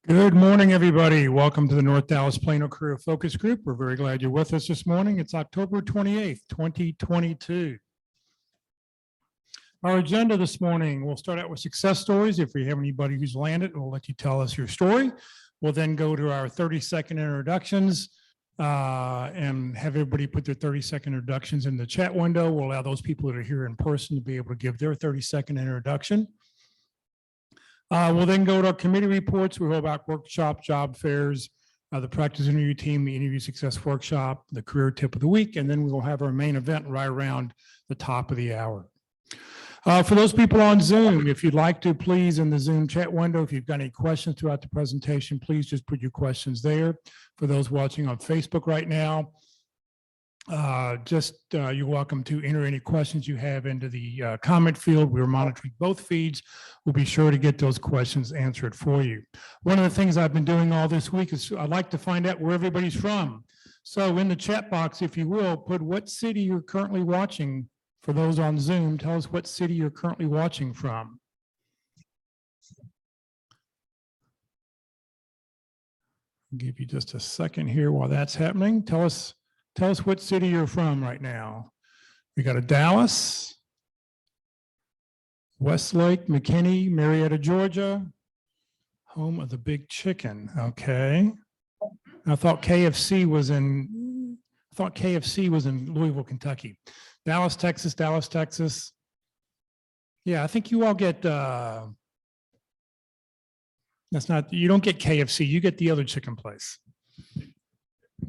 Good morning, everybody. Welcome to the North Dallas Plano Career Focus Group. We're very glad you're with us this morning. It's October 28th, 2022. Our agenda this morning, we'll start out with success stories. If we have anybody who's landed, we'll let you tell us your story. We'll then go to our 30-second introductions and have everybody put their 30-second introductions in the chat window. We'll allow those people that are here in person to be able to give their 30-second introduction. We'll then go to our committee reports. We'll go about workshop, job fairs, the practice interview team, the interview success workshop, the career tip of the week, and then we will have our main event right around the top of the hour. For those people on Zoom, if you'd like to, please, in the Zoom chat window, if you've got any questions throughout the presentation, please just put your questions there. For those watching on Facebook right now, you're welcome to enter any questions you have into the comment field. We're monitoring both feeds. We'll be sure to get those questions answered for you. One of the things I've been doing all this week is I'd like to find out where everybody's from. So in the chat box, if you will, put what city you're currently watching. For those on Zoom, tell us what city you're currently watching from. I'll give you just a second here while that's happening. Tell us what city you're from right now. We got a Dallas, Westlake, McKinney, Marietta, Georgia, home of the Big Chicken. Okay. I thought KFC was in Louisville, Kentucky. Dallas, Texas, Dallas, Texas. Yeah, I think you all get, you don't get KFC, you get the other chicken place.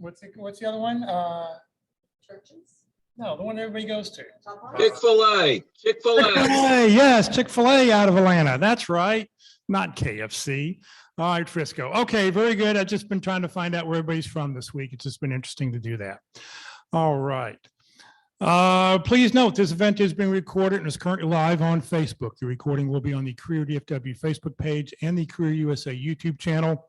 What's the other one? Churches? No, the one everybody goes to. Chick-fil-A. Chick-fil-A, yes, Chick-fil-A out of Atlanta. That's right, not KFC. All right, Frisco. Okay, very good. I've just been trying to find out where everybody's from this week. It's just been interesting to do that. All right. Please note this event is being recorded and is currently live on Facebook. The recording will be on the Career DFW Facebook page and the Career USA YouTube channel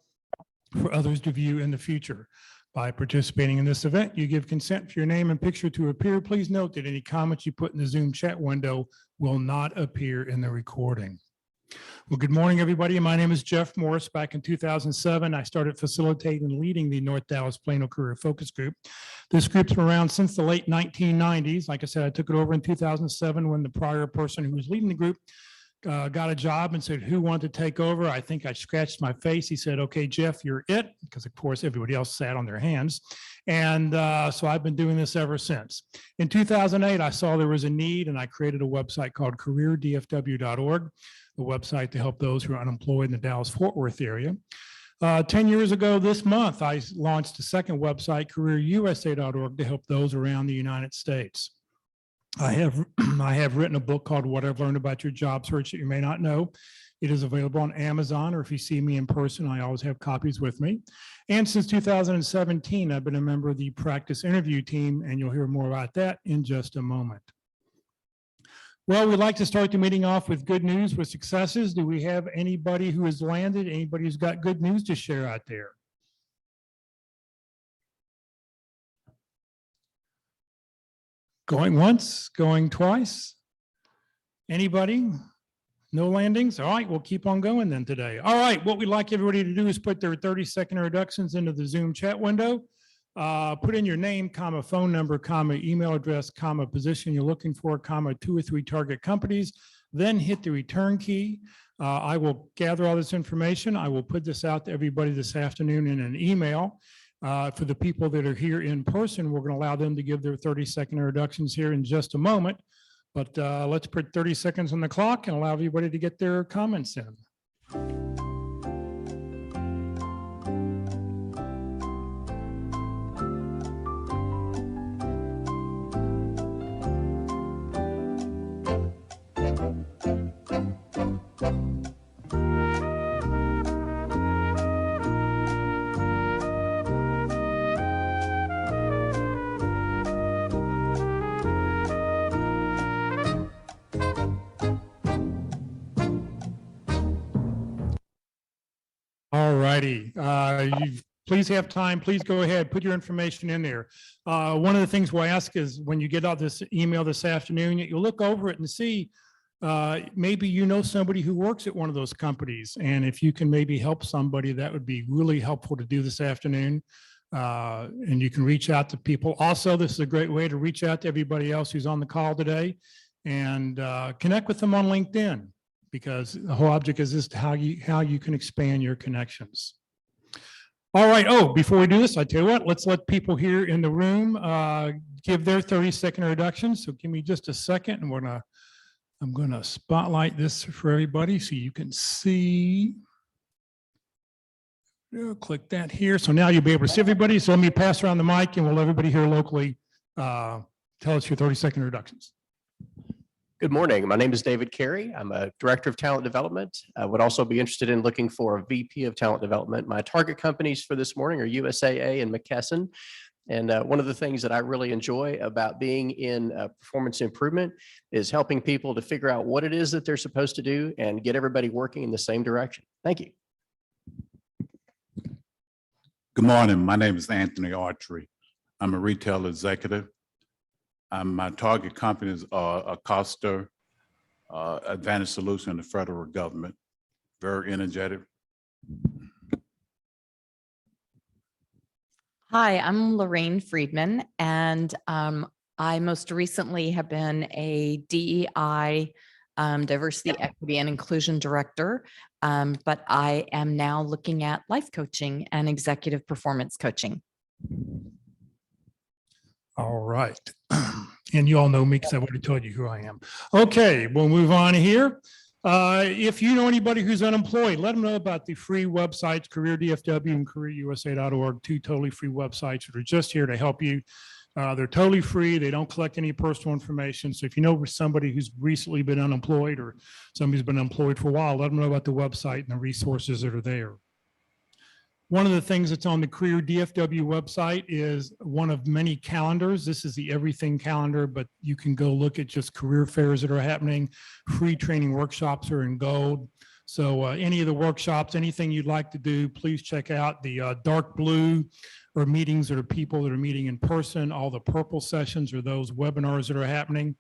for others to view in the future. By participating in this event, you give consent for your name and picture to appear. Please note that any comments you put in the Zoom chat window will not appear in the recording. Well, good morning, everybody. My name is Jeff Morris. Back in 2007, I started facilitating and leading the North Dallas Plano Career Focus Group. This group's been around since the late 1990s. Like I said, I took it over in 2007 when the prior person who was leading the group got a job and said, who wanted to take over? I think I scratched my face. He said, okay, Jeff, you're it. Because of course, everybody else sat on their hands. And so I've been doing this ever since. In 2008, I saw there was a need and I created a website called careerdfw.org, a website to help those who are unemployed in the Dallas-Fort Worth area. 10 years ago this month, I launched a second website, careerusa.org, to help those around the United States. I have written a book called What I've Learned About Your Job Search That You May Not Know. It is available on Amazon, or if you see me in person, I always have copies with me. And since 2017, I've been a member of the practice interview team, and you'll hear more about that in just a moment. Well, we'd like to start the meeting off with good news, with successes. Do we have anybody who has landed, anybody who's got good news to share out there? Going once, going twice? Anybody? No landings? All right, we'll keep on going then today. All right, what we'd like everybody to do is put their 30-second introductions into the Zoom chat window. Put in your name, comma, phone number, comma, email address, comma, position you're looking for, comma, 2 or 3 target companies, then hit the return key. I will gather all this information. I will put this out to everybody this afternoon in an email. For the people that are here in person, we're going to allow them to give their 30-second introductions here in just a moment. But let's put 30 seconds on the clock and allow everybody to get their comments in. All righty. Please have time. Please go ahead. Put your information in there. One of the things we'll ask is when you get out this email this afternoon, you'll look over it and see maybe you know somebody who works at one of those companies. And if you can maybe help somebody, that would be really helpful to do this afternoon. And you can reach out to people. Also, this is a great way to reach out to everybody else who's on the call today and connect with them on LinkedIn, because the whole object is just how you can expand your connections. All right. Oh, before we do this, I tell you what, let's let people here in the room give their 30-second introductions. So give me just a second, and I'm gonna spotlight this for everybody so you can see. Click that here. So now you'll be able to see everybody. So let me pass around the mic, and we'll let everybody here locally tell us your 30-second introductions. Good morning. My name is David Carey. I'm a Director of Talent Development. I would also be interested in looking for a VP of Talent Development. My target companies for this morning are USAA and McKesson. And one of the things that I really enjoy about being in performance improvement is helping people to figure out what it is that they're supposed to do and get everybody working in the same direction. Thank you. Good morning. My name is Anthony Archery. I'm a retail executive. My target companies are Acosta, Advantage Solution, and the federal government. Very energetic. Hi, I'm Lorraine Friedman, and I most recently have been a DEI, Diversity, Equity, and Inclusion Director, but I am now looking at life coaching and executive performance coaching. All right. And you all know me because I would have told you who I am. Okay, we'll move on here. If you know anybody who's unemployed, let them know about the free websites, Career DFW and CareerUSA.org, two totally free websites that are just here to help you. They're totally free. They don't collect any personal information. So if you know somebody who's recently been unemployed or somebody's been unemployed for a while, let them know about the website and the resources that are there. One of the things that's on the Career DFW website is one of many calendars. This is the everything calendar, but you can go look at just career fairs that are happening. Free training workshops are in gold. So any of the workshops, anything you'd like to do, please check out. The dark blue are meetings that are people that are meeting in person. All the purple sessions are those webinars that are happening.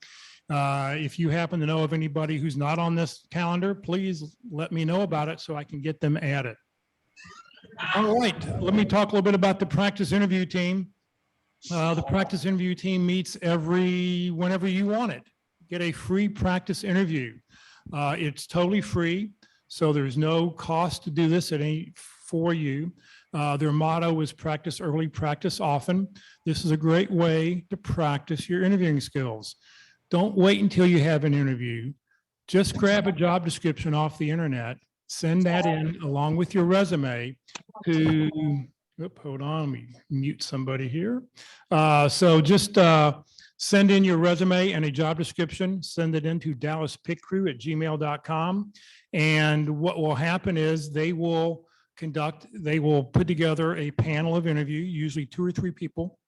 If you happen to know of anybody who's not on this calendar, please let me know about it so I can get them added. All right, let me talk a little bit about the practice interview team. The practice interview team meets whenever you want it. Get a free practice interview. It's totally free, so there's no cost to do this. It ain't for you. Their motto is practice early, practice often. This is a great way to practice your interviewing skills. Don't wait until you have an interview. Just grab a job description off the internet. Send that in along with your resume to, hold on, let me mute somebody here. So just send in your resume and a job description, send it into dallaspickcrew@gmail.com. And what will happen is they will put together a panel of interview, usually 2 or 3 people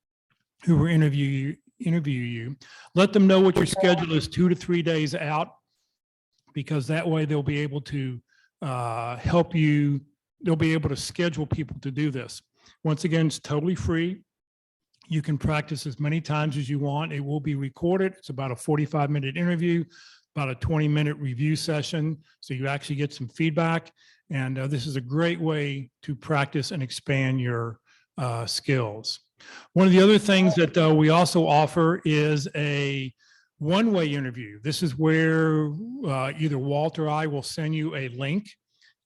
who will interview you. Let them know what your schedule is 2 to 3 days out, because that way they'll be able to help you. They'll be able to schedule people to do this. Once again, it's totally free. You can practice as many times as you want. It will be recorded. It's about a 45-minute interview, about a 20-minute review session. So you actually get some feedback. And this is a great way to practice and expand your skills. One of the other things that we also offer is a one-way interview. This is where either Walt or I will send you a link.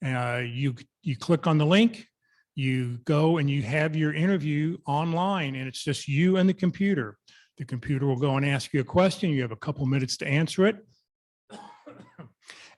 You click on the link, you go and you have your interview online, and it's just you and the computer. The computer will go and ask you a question. You have a couple minutes to answer it.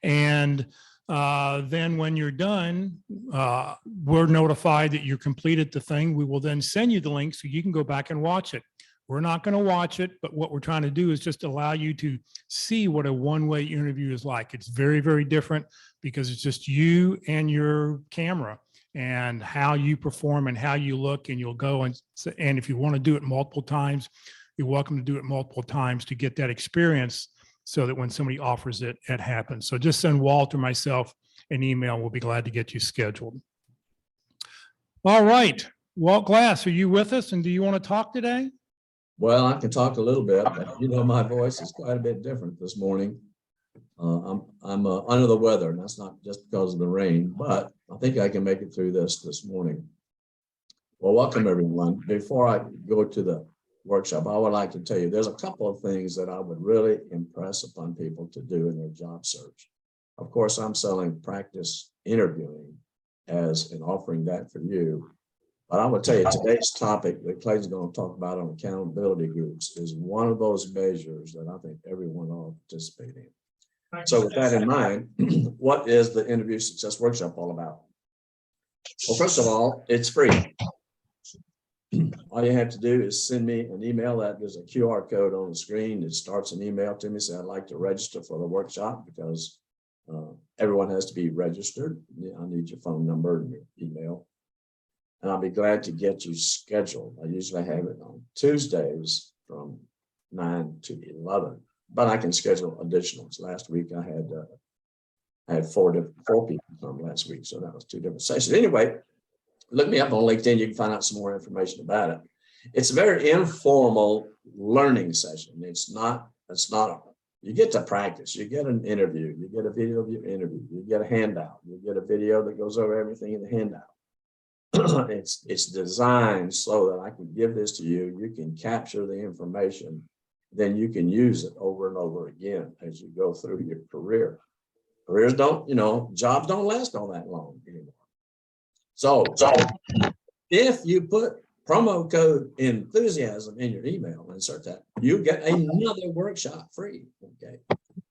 And then when you're done, we're notified that you completed the thing. We will then send you the link so you can go back and watch it. We're not going to watch it, but what we're trying to do is just allow you to see what a one-way interview is like. It's very, very different because it's just you and your camera and how you perform and how you look, and you'll go and if you want to do it multiple times, you're welcome to do it multiple times to get that experience so that when somebody offers it, it happens. So just send Walt or myself an email. We'll be glad to get you scheduled. All right. Walt Glass, are you with us, and do you want to talk today? Well, I can talk a little bit, but you know, my voice is quite a bit different this morning. I'm under the weather, and that's not just because of the rain, but I think I can make it through this morning. Well, welcome everyone. Before I go to the workshop, I would like to tell you there's a couple of things that I would really impress upon people to do in their job search. Of course, I'm selling practice interviewing as an offering that for you. But I will tell you, today's topic that Clayton's going to talk about on accountability groups is one of those measures that I think everyone ought to participate in. So with that in mind, what is the Interview Success Workshop all about? Well, first of all, it's free. All you have to do is send me an email. That there's a QR code on the screen. It starts an email to me. Say, I'd like to register for the workshop because everyone has to be registered. I need your phone number and your email. And I'll be glad to get you scheduled. I usually have it on Tuesdays from 9 to 11, but I can schedule additionals. Last week I had four people come last week, so that was 2 different sessions. Anyway, look me up on LinkedIn. You can find out some more information about it. It's a very informal learning session. It's not you get to practice. You get an interview. You get a video of your interview. You get a handout. You get a video that goes over everything in the handout. It's designed so that I can give this to you. You can capture the information, then you can use it over and over again as you go through your career. Careers don't, jobs don't last all that long anymore. So if you put promo code enthusiasm in your email, insert that, you get another workshop free. Okay,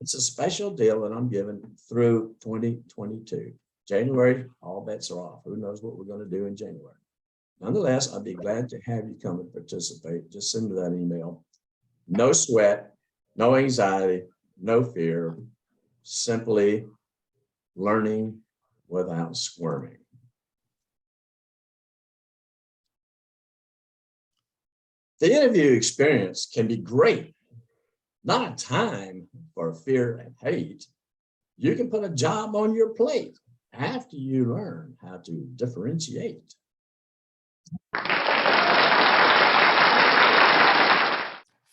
it's a special deal that I'm giving through 2022. January, all bets are off. Who knows what we're going to do in January? Nonetheless, I'd be glad to have you come and participate. Just send me that email. No sweat, no anxiety, no fear, simply learning without squirming. The interview experience can be great, not a time for fear and hate. You can put a job on your plate after you learn how to differentiate.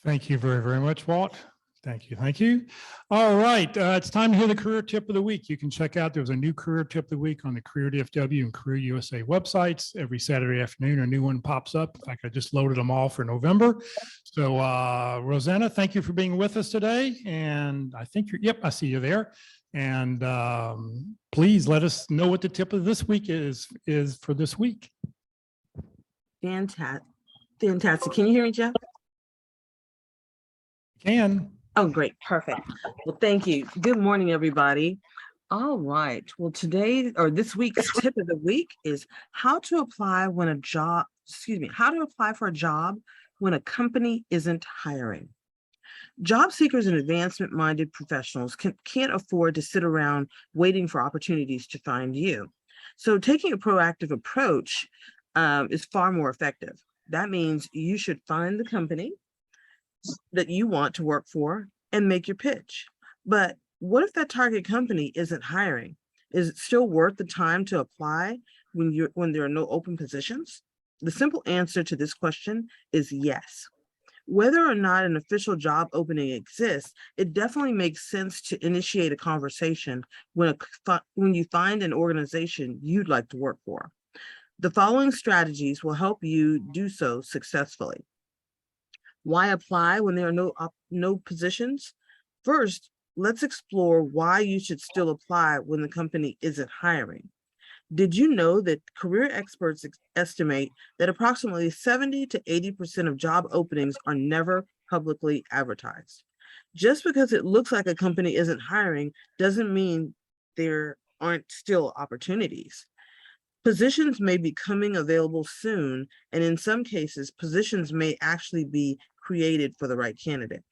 Thank you very, very much, Walt. Thank you. Thank you. All right. It's time to hear the career tip of the week. You can check out, there's a new career tip of the week on the Career DFW and Career USA websites. Every Saturday afternoon, a new one pops up. In fact, I just loaded them all for November. So Rosanna, thank you for being with us today. And I think yep, I see you there. And please let us know what the tip of this week is for this week. Fantastic. Can you hear me, Jeff? Can. Oh, great. Perfect. Well, thank you. Good morning, everybody. All right. Well, this week's tip of the week is how to apply how to apply for a job when a company isn't hiring. Job seekers and advancement-minded professionals can't afford to sit around waiting for opportunities to find you. So taking a proactive approach is far more effective. That means you should find the company that you want to work for and make your pitch. But what if that target company isn't hiring? Is it still worth the time to apply when there are no open positions? The simple answer to this question is yes. Whether or not an official job opening exists, it definitely makes sense to initiate a conversation when you find an organization you'd like to work for. The following strategies will help you do so successfully. Why apply when there are no positions? First, let's explore why you should still apply when the company isn't hiring. Did you know that career experts estimate that approximately 70 to 80% of job openings are never publicly advertised? Just because it looks like a company isn't hiring doesn't mean there aren't still opportunities. Positions may be coming available soon, and in some cases, positions may actually be created for the right candidate.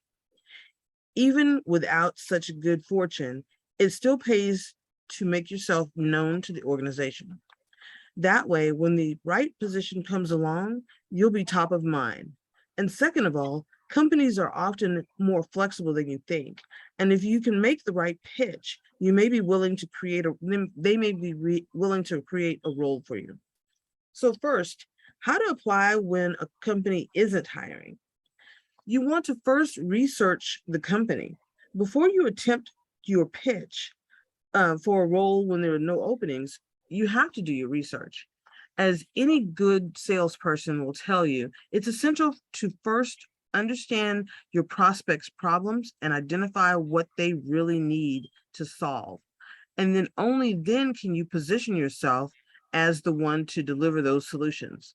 Even without such good fortune, it still pays to make yourself known to the organization. That way, when the right position comes along, you'll be top of mind. And second of all, companies are often more flexible than you think. And if you can make the right pitch, you may be willing to they may be willing to create a role for you. So first, how to apply when a company isn't hiring. You want to first research the company. Before you attempt your pitch for a role when there are no openings, you have to do your research. As any good salesperson will tell you, it's essential to first understand your prospect's problems and identify what they really need to solve. And then only then can you position yourself as the one to deliver those solutions.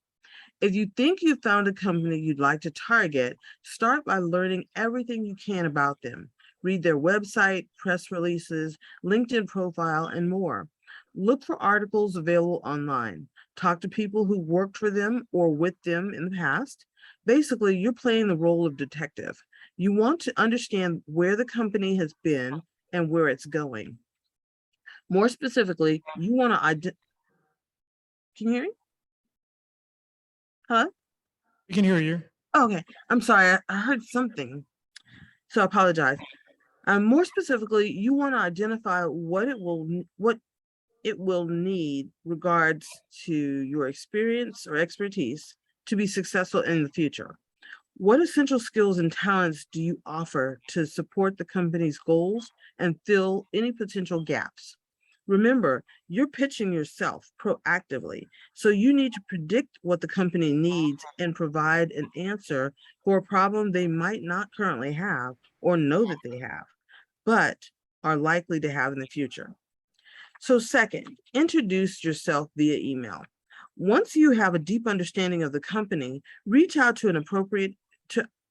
If you think you found a company you'd like to target, start by learning everything you can about them. Read their website, press releases, LinkedIn profile, and more. Look for articles available online. Talk to people who worked for them or with them in the past. Basically, you're playing the role of detective. You want to understand where the company has been and where it's going. More specifically, you want to can you hear me? Hello? We can hear you. Okay, I'm sorry, I heard something, so I apologize. More specifically, you want to identify what it will need regards to your experience or expertise to be successful in the future. What essential skills and talents do you offer to support the company's goals and fill any potential gaps? Remember, you're pitching yourself proactively, so you need to predict what the company needs and provide an answer for a problem they might not currently have or know that they have, but are likely to have in the future. So second, introduce yourself via email. Once you have a deep understanding of the company, reach out to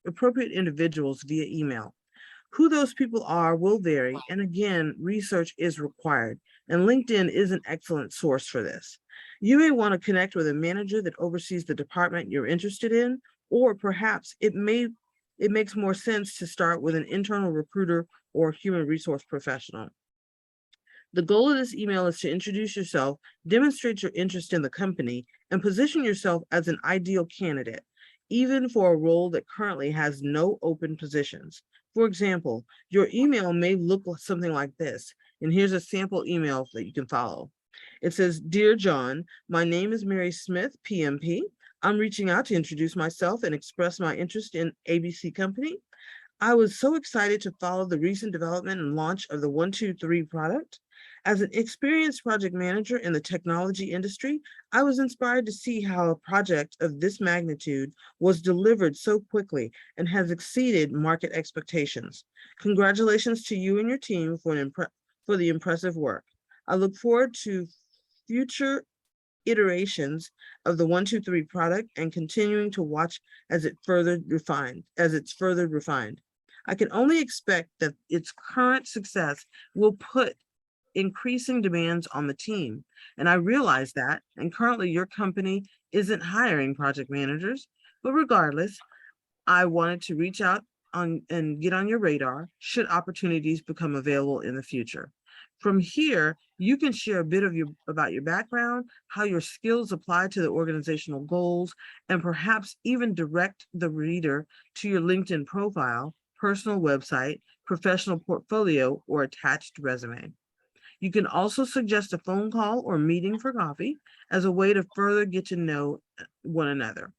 appropriate individuals via email. Who those people are will vary, and again, research is required, and LinkedIn is an excellent source for this. You may want to connect with a manager that oversees the department you're interested in, or perhaps it makes more sense to start with an internal recruiter or human resource professional. The goal of this email is to introduce yourself, demonstrate your interest in the company, and position yourself as an ideal candidate, even for a role that currently has no open positions. For example, your email may look something like this, and here's a sample email that you can follow. It says, "Dear John, my name is Mary Smith, PMP. I'm reaching out to introduce myself and express my interest in ABC Company. I was so excited to follow the recent development and launch of the 123 product. As an experienced project manager in the technology industry, I was inspired to see how a project of this magnitude was delivered so quickly and has exceeded market expectations. Congratulations to you and your team for the impressive work. I look forward to future iterations of the 123 product and continuing to watch as it's further refined. I can only expect that its current success will put increasing demands on the team. And I realize that, and currently your company isn't hiring project managers, but regardless, I wanted to reach out and get on your radar should opportunities become available in the future. From here, you can share a bit about your background, how your skills apply to the organizational goals, and perhaps even direct the reader to your LinkedIn profile, personal website, professional portfolio, or attached resume. You can also suggest a phone call or meeting for coffee as a way to further get to know one another.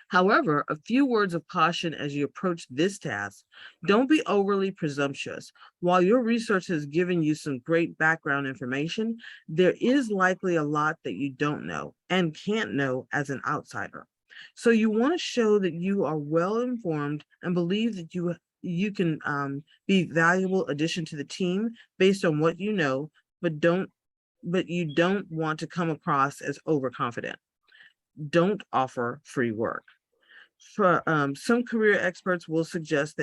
However, a few words of caution as you approach this task. Don't be overly presumptuous. While your research has given you some great background information, there is likely a lot that you don't know and can't know as an outsider. So you want to show that you are well informed and believe that you can be valuable addition to the team based on what you know, but you don't want to come across as overconfident. Don't offer free work. For some career experts will suggest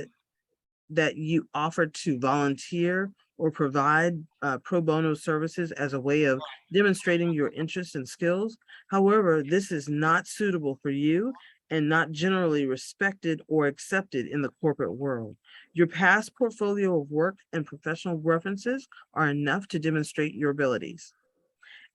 that you offer to volunteer or provide pro bono services as a way of demonstrating your interests and skills. However, this is not suitable for you and not generally respected or accepted in the corporate world. Your past portfolio of work and professional references are enough to demonstrate your abilities.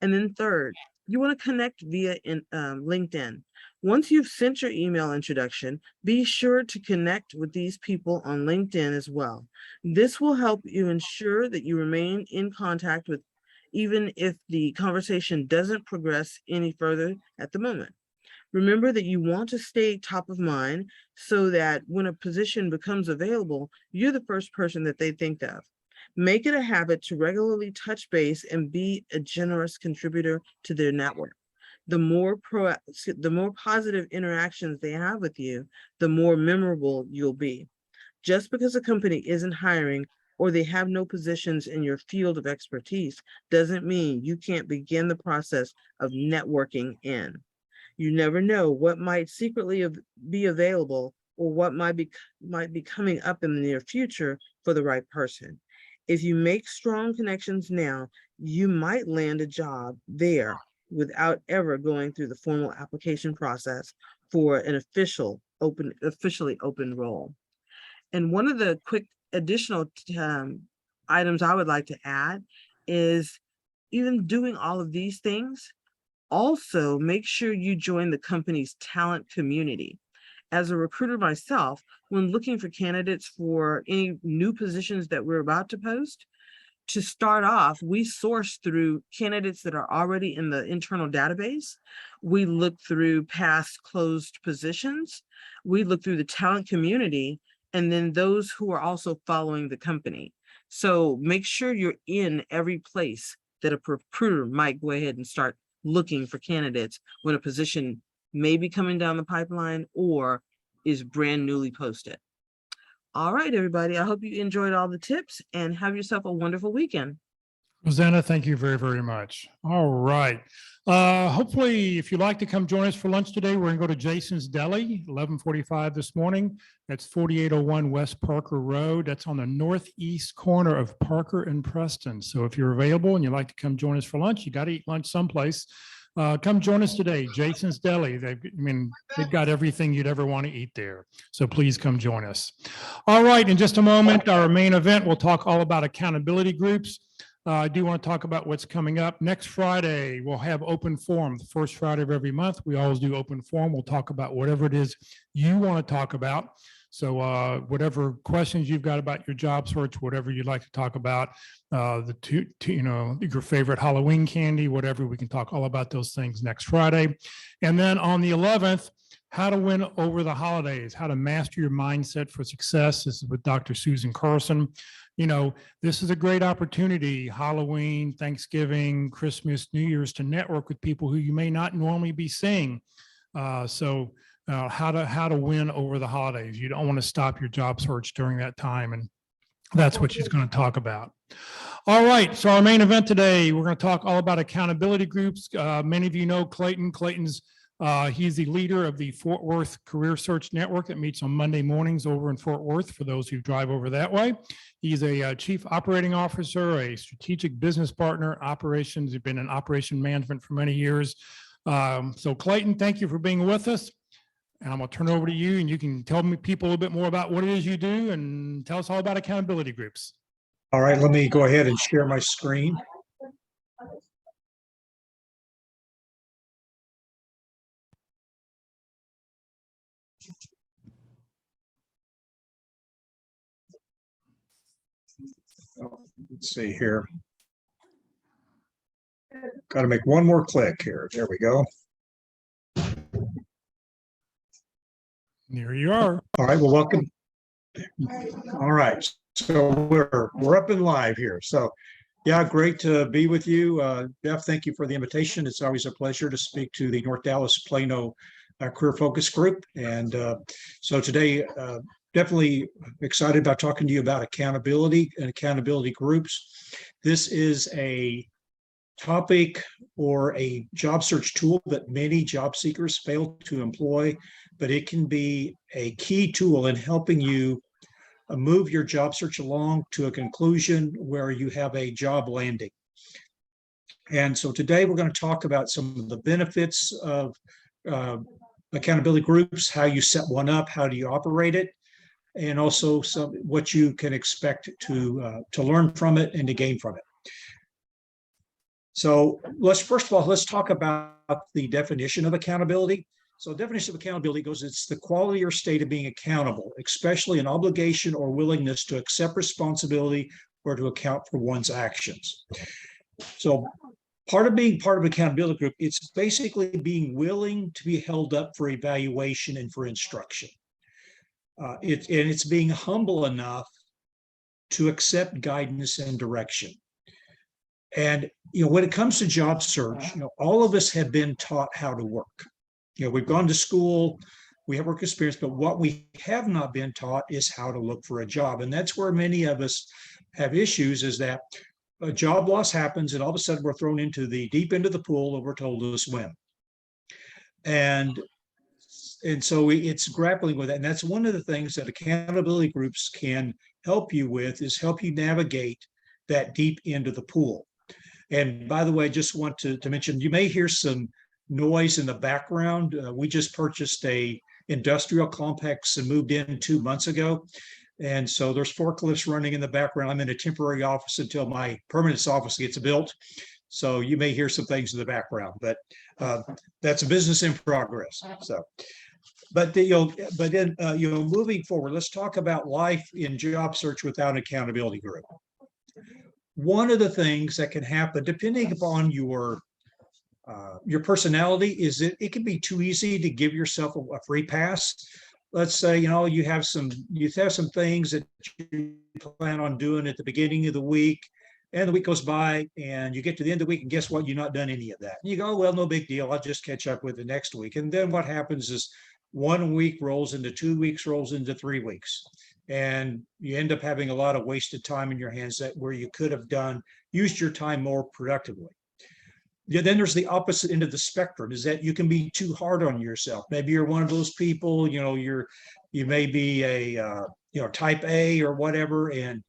And then third, you want to connect via LinkedIn. Once you've sent your email introduction, be sure to connect with these people on LinkedIn as well. This will help you ensure that you remain in contact with, even if the conversation doesn't progress any further at the moment. Remember that you want to stay top of mind so that when a position becomes available, you're the first person that they think of. Make it a habit to regularly touch base and be a generous contributor to their network. The more positive interactions they have with you, the more memorable you'll be. Just because a company isn't hiring or they have no positions in your field of expertise doesn't mean you can't begin the process of networking in. You never know what might secretly be available or what might be coming up in the near future for the right person. If you make strong connections now, you might land a job there without ever going through the formal application process for an officially open role. And one of the quick additional items I would like to add is, even doing all of these things, also make sure you join the company's talent community. As a recruiter myself, when looking for candidates for any new positions that we're about to post, to start off, we source through candidates that are already in the internal database. We look through past closed positions. We look through the talent community, and then those who are also following the company. So make sure you're in every place that a recruiter might go ahead and start looking for candidates when a position may be coming down the pipeline or is brand newly posted. All right, everybody, I hope you enjoyed all the tips and have yourself a wonderful weekend. Rosanna, thank you very, very much. All right. Hopefully, if you'd like to come join us for lunch today, we're going to go to Jason's Deli, 11:45 this morning. That's 4801 West Parker Road. That's on the northeast corner of Parker and Preston. So if you're available and you'd like to come join us for lunch, you got to eat lunch someplace. Come join us today, Jason's Deli. They've got everything you'd ever want to eat there. So please come join us. All right, in just a moment, our main event, we'll talk all about accountability groups. I do want to talk about what's coming up. Next Friday, we'll have open forum, the first Friday of every month. We always do open forum. We'll talk about whatever it is you want to talk about. So whatever questions you've got about your job search, whatever you'd like to talk about, your favorite Halloween candy, whatever, we can talk all about those things next Friday. And then on the 11th, how to win over the holidays, how to master your mindset for success. This is with Dr. Susan Carson. This is a great opportunity, Halloween, Thanksgiving, Christmas, New Year's, to network with people who you may not normally be seeing. How to win over the holidays. You don't want to stop your job search during that time. And that's what she's going to talk about. All right. So our main event today, we're going to talk all about accountability groups. Many of you know Clayton. He's the leader of the Fort Worth Career Search Network that meets on Monday mornings over in Fort Worth for those who drive over that way. He's a chief operating officer, a strategic business partner, operations. He's been in operation management for many years. So Clayton, thank you for being with us. And I'm going to turn it over to you, and you can tell people a little bit more about what it is you do and tell us all about accountability groups. All right, let me go ahead and share my screen. Let's see here. Got to make one more click here. There we go. There you are. All right, well, welcome. All right, so we're up and live here. So yeah, great to be with you. Jeff, thank you for the invitation. It's always a pleasure to speak to the North Dallas Plano Career Focus Group. And so today, definitely excited about talking to you about accountability and accountability groups. This is a topic or a job search tool that many job seekers fail to employ, but it can be a key tool in helping you move your job search along to a conclusion where you have a job landing. And so today we're going to talk about some of the benefits of accountability groups, how you set one up, how do you operate it, and also what you can expect to learn from it and to gain from it. So first of all, let's talk about the definition of accountability. So definition of accountability goes, it's the quality or state of being accountable, especially an obligation or willingness to accept responsibility or to account for one's actions. So part of being part of an accountability group, it's basically being willing to be held up for evaluation and for instruction. It's being humble enough to accept guidance and direction. And, you know, when it comes to job search, you know, all of us have been taught how to work. You know, we've gone to school, we have work experience, but what we have not been taught is how to look for a job. And that's where many of us have issues, is that a job loss happens and all of a sudden we're thrown into the deep end of the pool and we're told to swim. And so it's grappling with that. And that's one of the things that accountability groups can help you with, is help you navigate that deep end of the pool. And by the way, I just want to mention, you may hear some noise in the background. We just purchased a industrial complex and moved in 2 months ago. And so there's forklifts running in the background. I'm in a temporary office until my permanent office gets built. So you may hear some things in the background, but that's a business in progress. So, but then moving forward, let's talk about life in job search without an accountability group. One of the things that can happen, depending upon your personality, is it can be too easy to give yourself a free pass. Let's say, you know, you have some things that you plan on doing at the beginning of the week, and the week goes by and you get to the end of the week and guess what? You've not done any of that. And you go, well, no big deal. I'll just catch up with the next week. And then what happens is 1 week rolls into 2 weeks, rolls into 3 weeks. And you end up having a lot of wasted time in your hands that where you could have used your time more productively. Yeah, then there's the opposite end of the spectrum, is that you can be too hard on yourself. Maybe you're one of those people, you know, you may be a type A or whatever, and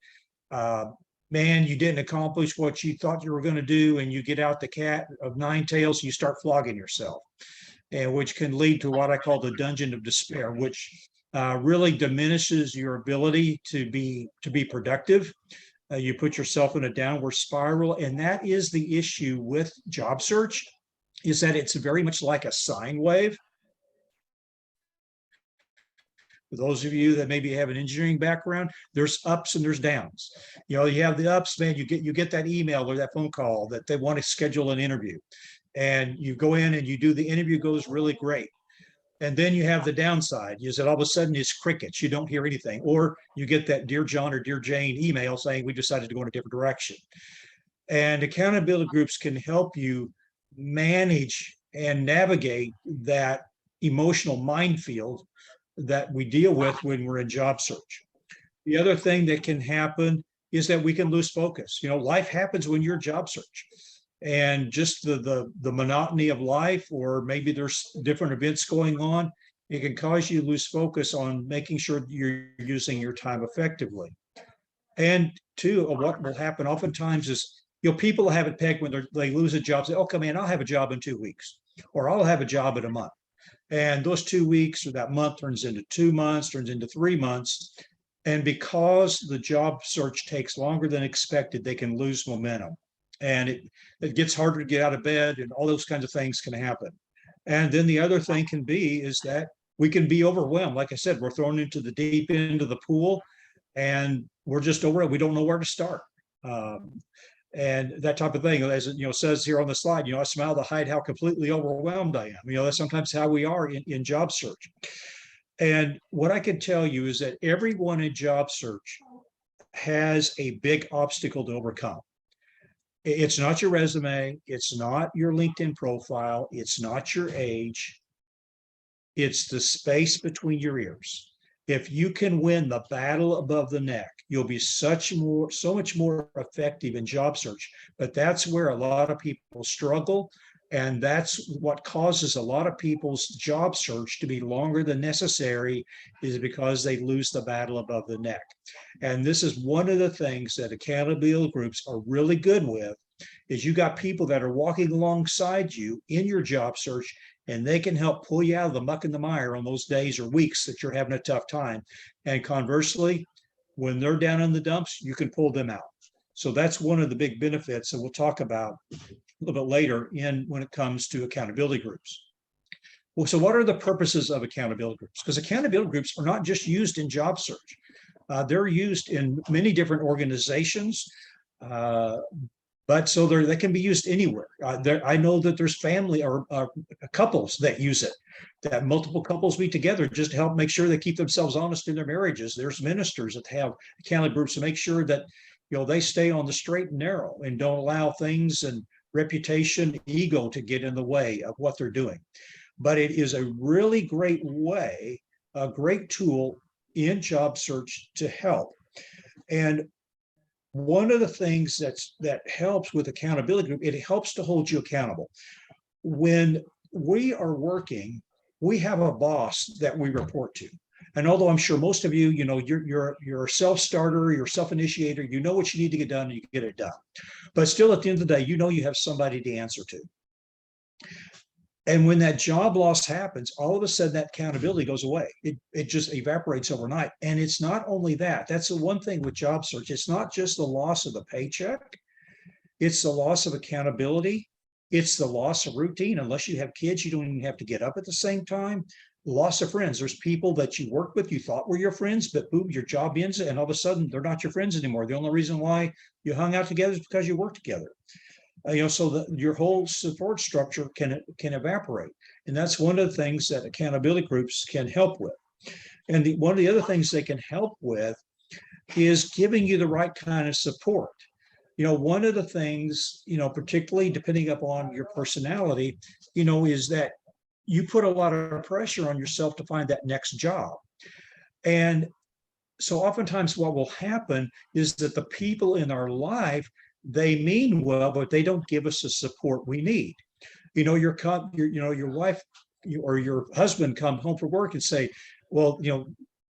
man, you didn't accomplish what you thought you were going to do, and you get out the cat of nine tails, you start flogging yourself, and which can lead to what I call the dungeon of despair, which really diminishes your ability to be productive. You put yourself in a downward spiral, and that is the issue with job search, is that it's very much like a sine wave. For those of you that maybe have an engineering background, there's ups and there's downs. You know, you have the ups, man, you get that email or that phone call that they want to schedule an interview, and you go in and you do the interview, goes really great. And then you have the downside, is that all of a sudden it's crickets. You don't hear anything. Or you get that Dear John or Dear Jane email saying we decided to go in a different direction. And accountability groups can help you manage and navigate that emotional minefield that we deal with when we're in job search. The other thing that can happen is that we can lose focus. You know, life happens when you're job search. And just the monotony of life, or maybe there's different events going on, it can cause you to lose focus on making sure you're using your time effectively. And two, what will happen oftentimes is, you know, people have it pegged when they lose a job, say, okay, man, I'll have a job in 2 weeks, or I'll have a job in a month. And those 2 weeks or that month turns into 2 months, turns into 3 months. And because the job search takes longer than expected, they can lose momentum. And it gets harder to get out of bed, and all those kinds of things can happen. And then the other thing can be is that we can be overwhelmed. Like I said, we're thrown into the deep end of the pool, and we're just overwhelmed. We don't know where to start. And that type of thing, as it says here on the slide, I smile to hide how completely overwhelmed I am. That's sometimes how we are in job search. And what I can tell you is that everyone in job search has a big obstacle to overcome. It's not your resume. It's not your LinkedIn profile. It's not your age. It's the space between your ears. If you can win the battle above the neck, you'll be so much more effective in job search. But that's where a lot of people struggle. And that's what causes a lot of people's job search to be longer than necessary, is because they lose the battle above the neck. And this is one of the things that accountability groups are really good with, is you got people that are walking alongside you in your job search, and they can help pull you out of the muck and the mire on those days or weeks that you're having a tough time. And conversely, when they're down in the dumps, you can pull them out. So that's one of the big benefits that we'll talk about a little bit later when it comes to accountability groups. Well, so what are the purposes of accountability groups? Because accountability groups are not just used in job search. They're used in many different organizations. But so they can be used anywhere. I know that there's family or couples that use it, that multiple couples meet together just to help make sure they keep themselves honest in their marriages. There's ministers that have accountability groups to make sure that, they stay on the straight and narrow and don't allow things and reputation, ego to get in the way of what they're doing. But it is a really great way, a great tool in job search to help. And one of the things that helps with accountability group, it helps to hold you accountable. When we are working, we have a boss that we report to. And although I'm sure most of you, you're a self-starter, you're a self-initiator, you know what you need to get done and you get it done. But still at the end of the day, you have somebody to answer to. And when that job loss happens, all of a sudden that accountability goes away. It just evaporates overnight. And it's not only that. That's the one thing with job search. It's not just the loss of the paycheck. It's the loss of accountability. It's the loss of routine. Unless you have kids, you don't even have to get up at the same time. Loss of friends. There's people that you work with, you thought were your friends, but boom, your job ends, and all of a sudden they're not your friends anymore. The only reason why you hung out together is because you work together. So that your whole support structure can evaporate. And that's one of the things that accountability groups can help with. And one of the other things they can help with is giving you the right kind of support. One of the things, particularly depending upon your personality, is that you put a lot of pressure on yourself to find that next job. And so oftentimes what will happen is that the people in our life, they mean well, but they don't give us the support we need. Your wife or your husband come home from work and say, well,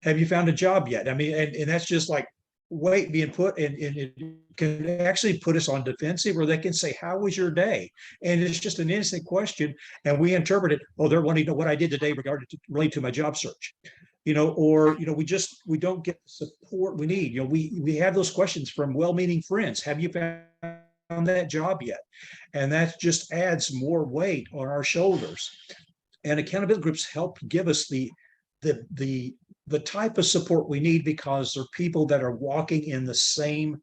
have you found a job yet? I mean, and that's just like weight being put, and it can actually put us on defensive, or they can say, how was your day? And it's just an innocent question. And we interpret it, oh, they're wanting to know what I did today related to my job search. We don't get the support we need. We have those questions from well-meaning friends. Have you found that job yet? And that just adds more weight on our shoulders. And accountability groups help give us the type of support we need, because they're people that are walking in the same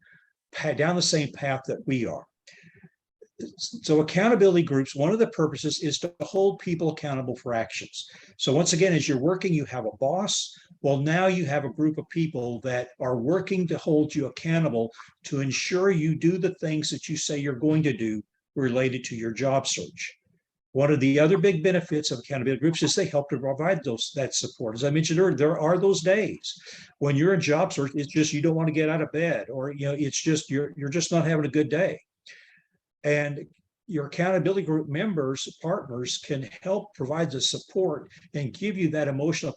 down the same path that we are. So accountability groups, one of the purposes is to hold people accountable for actions. So once again, as you're working, you have a boss. Well, now you have a group of people that are working to hold you accountable to ensure you do the things that you say you're going to do related to your job search. One of the other big benefits of accountability groups is they help to provide that support. As I mentioned earlier, there are those days when you're in job search, it's just you don't want to get out of bed, or it's just you're just not having a good day. And your accountability group members, partners, can help provide the support and give you that emotional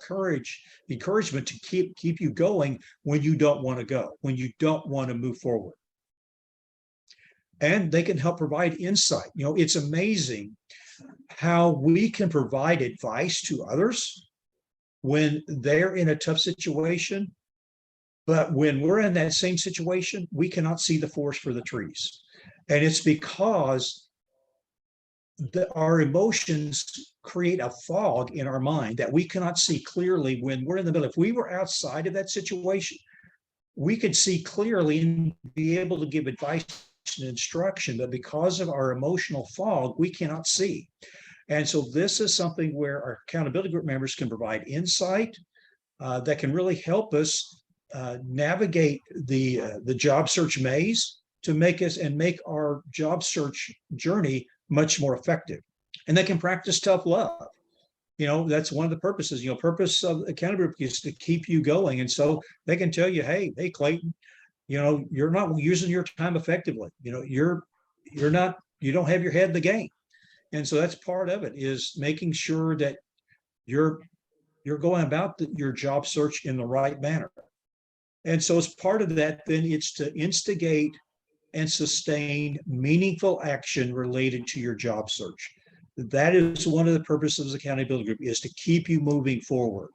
encouragement to keep you going when you don't want to go, when you don't want to move forward. And they can help provide insight. It's amazing how we can provide advice to others when they're in a tough situation. But when we're in that same situation, we cannot see the forest for the trees. And it's because our emotions create a fog in our mind that we cannot see clearly when we're in the middle. If we were outside of that situation, we could see clearly and be able to give advice and instruction, but because of our emotional fog, we cannot see. And so this is something where our accountability group members can provide insight that can really help us navigate the job search maze to make our job search journey much more effective. And they can practice tough love. That's one of the purposes. Purpose of accountability group is to keep you going. And so they can tell you, hey, Clayton, you're not using your time effectively. You don't have your head in the game. And so that's part of it, is making sure that you're going about your job search in the right manner. And so as part of that, then it's to instigate and sustain meaningful action related to your job search. That is one of the purposes of the accountability group, is to keep you moving forward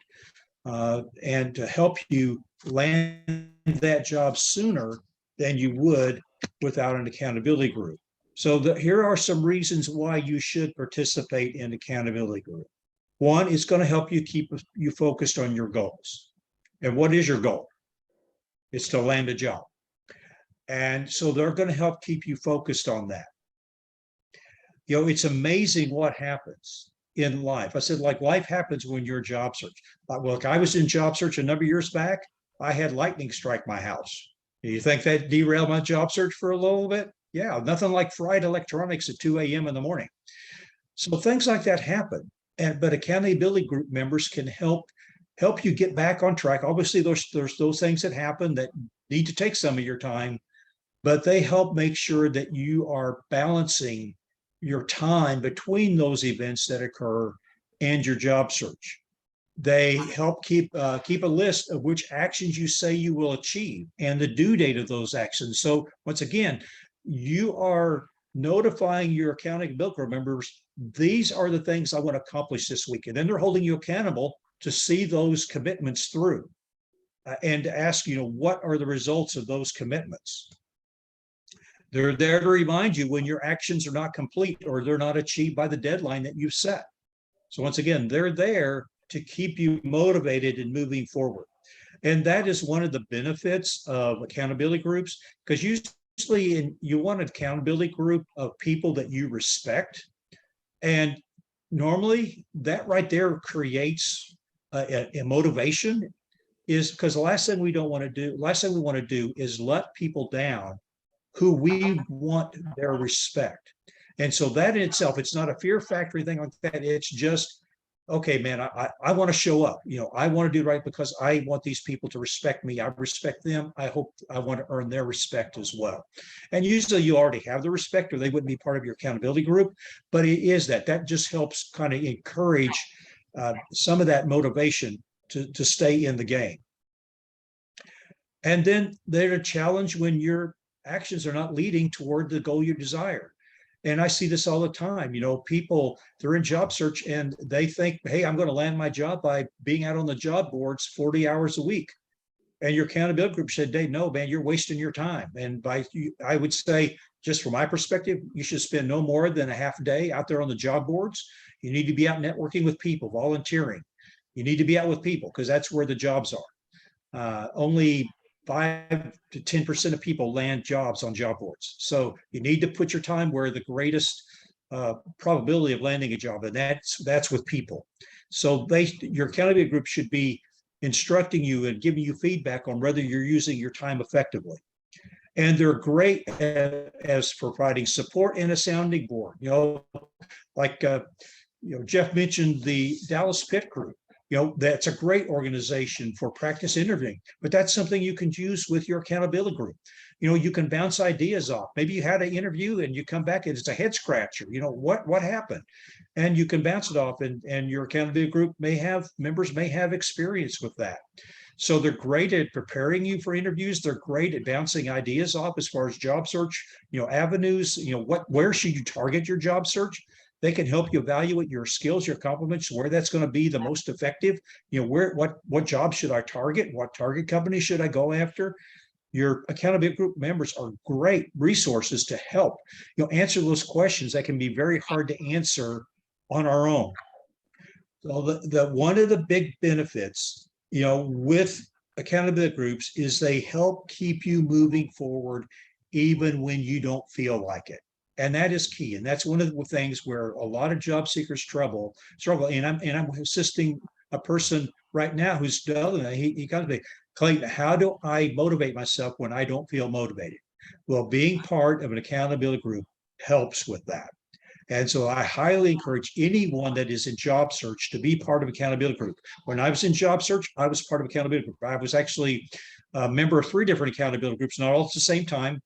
and to help you land that job sooner than you would without an accountability group. So here are some reasons why you should participate in accountability group. One, it's going to help you keep you focused on your goals. And what is your goal? It's to land a job. And so they're going to help keep you focused on that. You know, it's amazing what happens in life. I said, like, life happens when you're job search. Well, I was in job search a number of years back. I had lightning strike my house. You think that derailed my job search for a little bit? Yeah, nothing like fried electronics at 2 a.m. in the morning. So things like that happen. But accountability group members can help you get back on track. Obviously, there's those things that happen that need to take some of your time, but they help make sure that you are balancing your time between those events that occur and your job search. They help keep a list of which actions you say you will achieve and the due date of those actions. So once again, you are notifying your accountability group members, these are the things I want to accomplish this week. And then they're holding you accountable to see those commitments through and to ask, you know, what are the results of those commitments? They're there to remind you when your actions are not complete or they're not achieved by the deadline that you've set. So once again, they're there to keep you motivated and moving forward. And that is one of the benefits of accountability groups, because usually you want an accountability group of people that you respect. And normally that right there creates a motivation, is because the last thing we want to do is let people down who we want their respect. And so that in itself, it's not a fear factory thing like that. It's just, okay, man, I want to show up. You know, I want to do right because I want these people to respect me. I respect them. I want to earn their respect as well. And usually you already have the respect or they wouldn't be part of your accountability group, but it is that just helps kind of encourage some of that motivation to stay in the game. And then they're a challenge when your actions are not leading toward the goal you desire. And I see this all the time. You know, people, they're in job search and they think, hey, I'm going to land my job by being out on the job boards 40 hours a week. And your accountability group said, Dave, no, man, you're wasting your time. And I would say, just from my perspective, you should spend no more than a half a day out there on the job boards. You need to be out networking with people, volunteering. You need to be out with people because that's where the jobs are. Only 5 to 10% of people land jobs on job boards. So you need to put your time where the greatest probability of landing a job, and that's with people. So your accountability group should be instructing you and giving you feedback on whether you're using your time effectively. And they're great as providing support and a sounding board. You know, like Jeff mentioned the Dallas Pit Group. You know, that's a great organization for practice interviewing, but that's something you can use with your accountability group. You know, you can bounce ideas off. Maybe you had an interview and you come back and it's a head scratcher. You know, what happened? And you can bounce it off, and your accountability group members may have experience with that. So they're great at preparing you for interviews. They're great at bouncing ideas off as far as job search, you know, avenues, you know, where should you target your job search? They can help you evaluate your skills, your competence, where that's going to be the most effective. You know, what job should I target? What target company should I go after? Your accountability group members are great resources to help, you know, answer those questions that can be very hard to answer on our own. So the one of the big benefits, you know, with accountability groups is they help keep you moving forward even when you don't feel like it. And that is key. And that's one of the things where a lot of job seekers struggle. And I'm assisting a person right now who's telling me, he comes to me, Clayton, how do I motivate myself when I don't feel motivated? Well, being part of an accountability group helps with that. And so I highly encourage anyone that is in job search to be part of accountability group. When I was in job search, I was part of accountability group. I was actually a member of 3 different accountability groups, not all at the same time.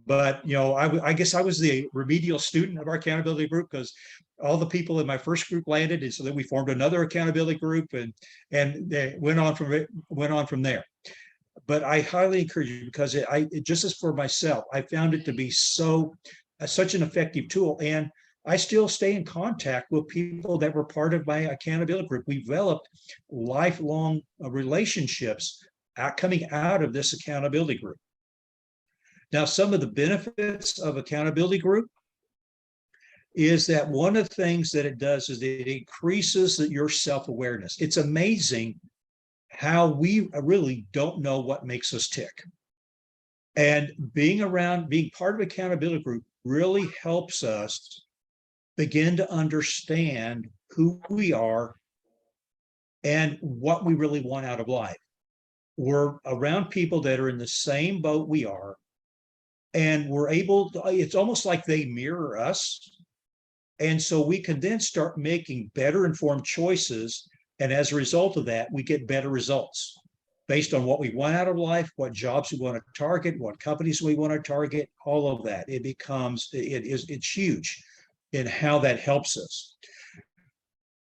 But, you know, I guess I was the remedial student of our accountability group because all the people in my first group landed. And so then we formed another accountability group and they went on from there. But I highly encourage you because it just as for myself, I found it to be such an effective tool. And I still stay in contact with people that were part of my accountability group. We developed lifelong relationships coming out of this accountability group. Now, some of the benefits of accountability group is that one of the things that it does is it increases your self-awareness. It's amazing how we really don't know what makes us tick. And being part of accountability group really helps us begin to understand who we are and what we really want out of life. We're around people that are in the same boat we are, and we're able to, it's almost like they mirror us. And so we can then start making better informed choices. And as a result of that, we get better results based on what we want out of life, what jobs we want to target, what companies we want to target, all of that. It's huge in how that helps us.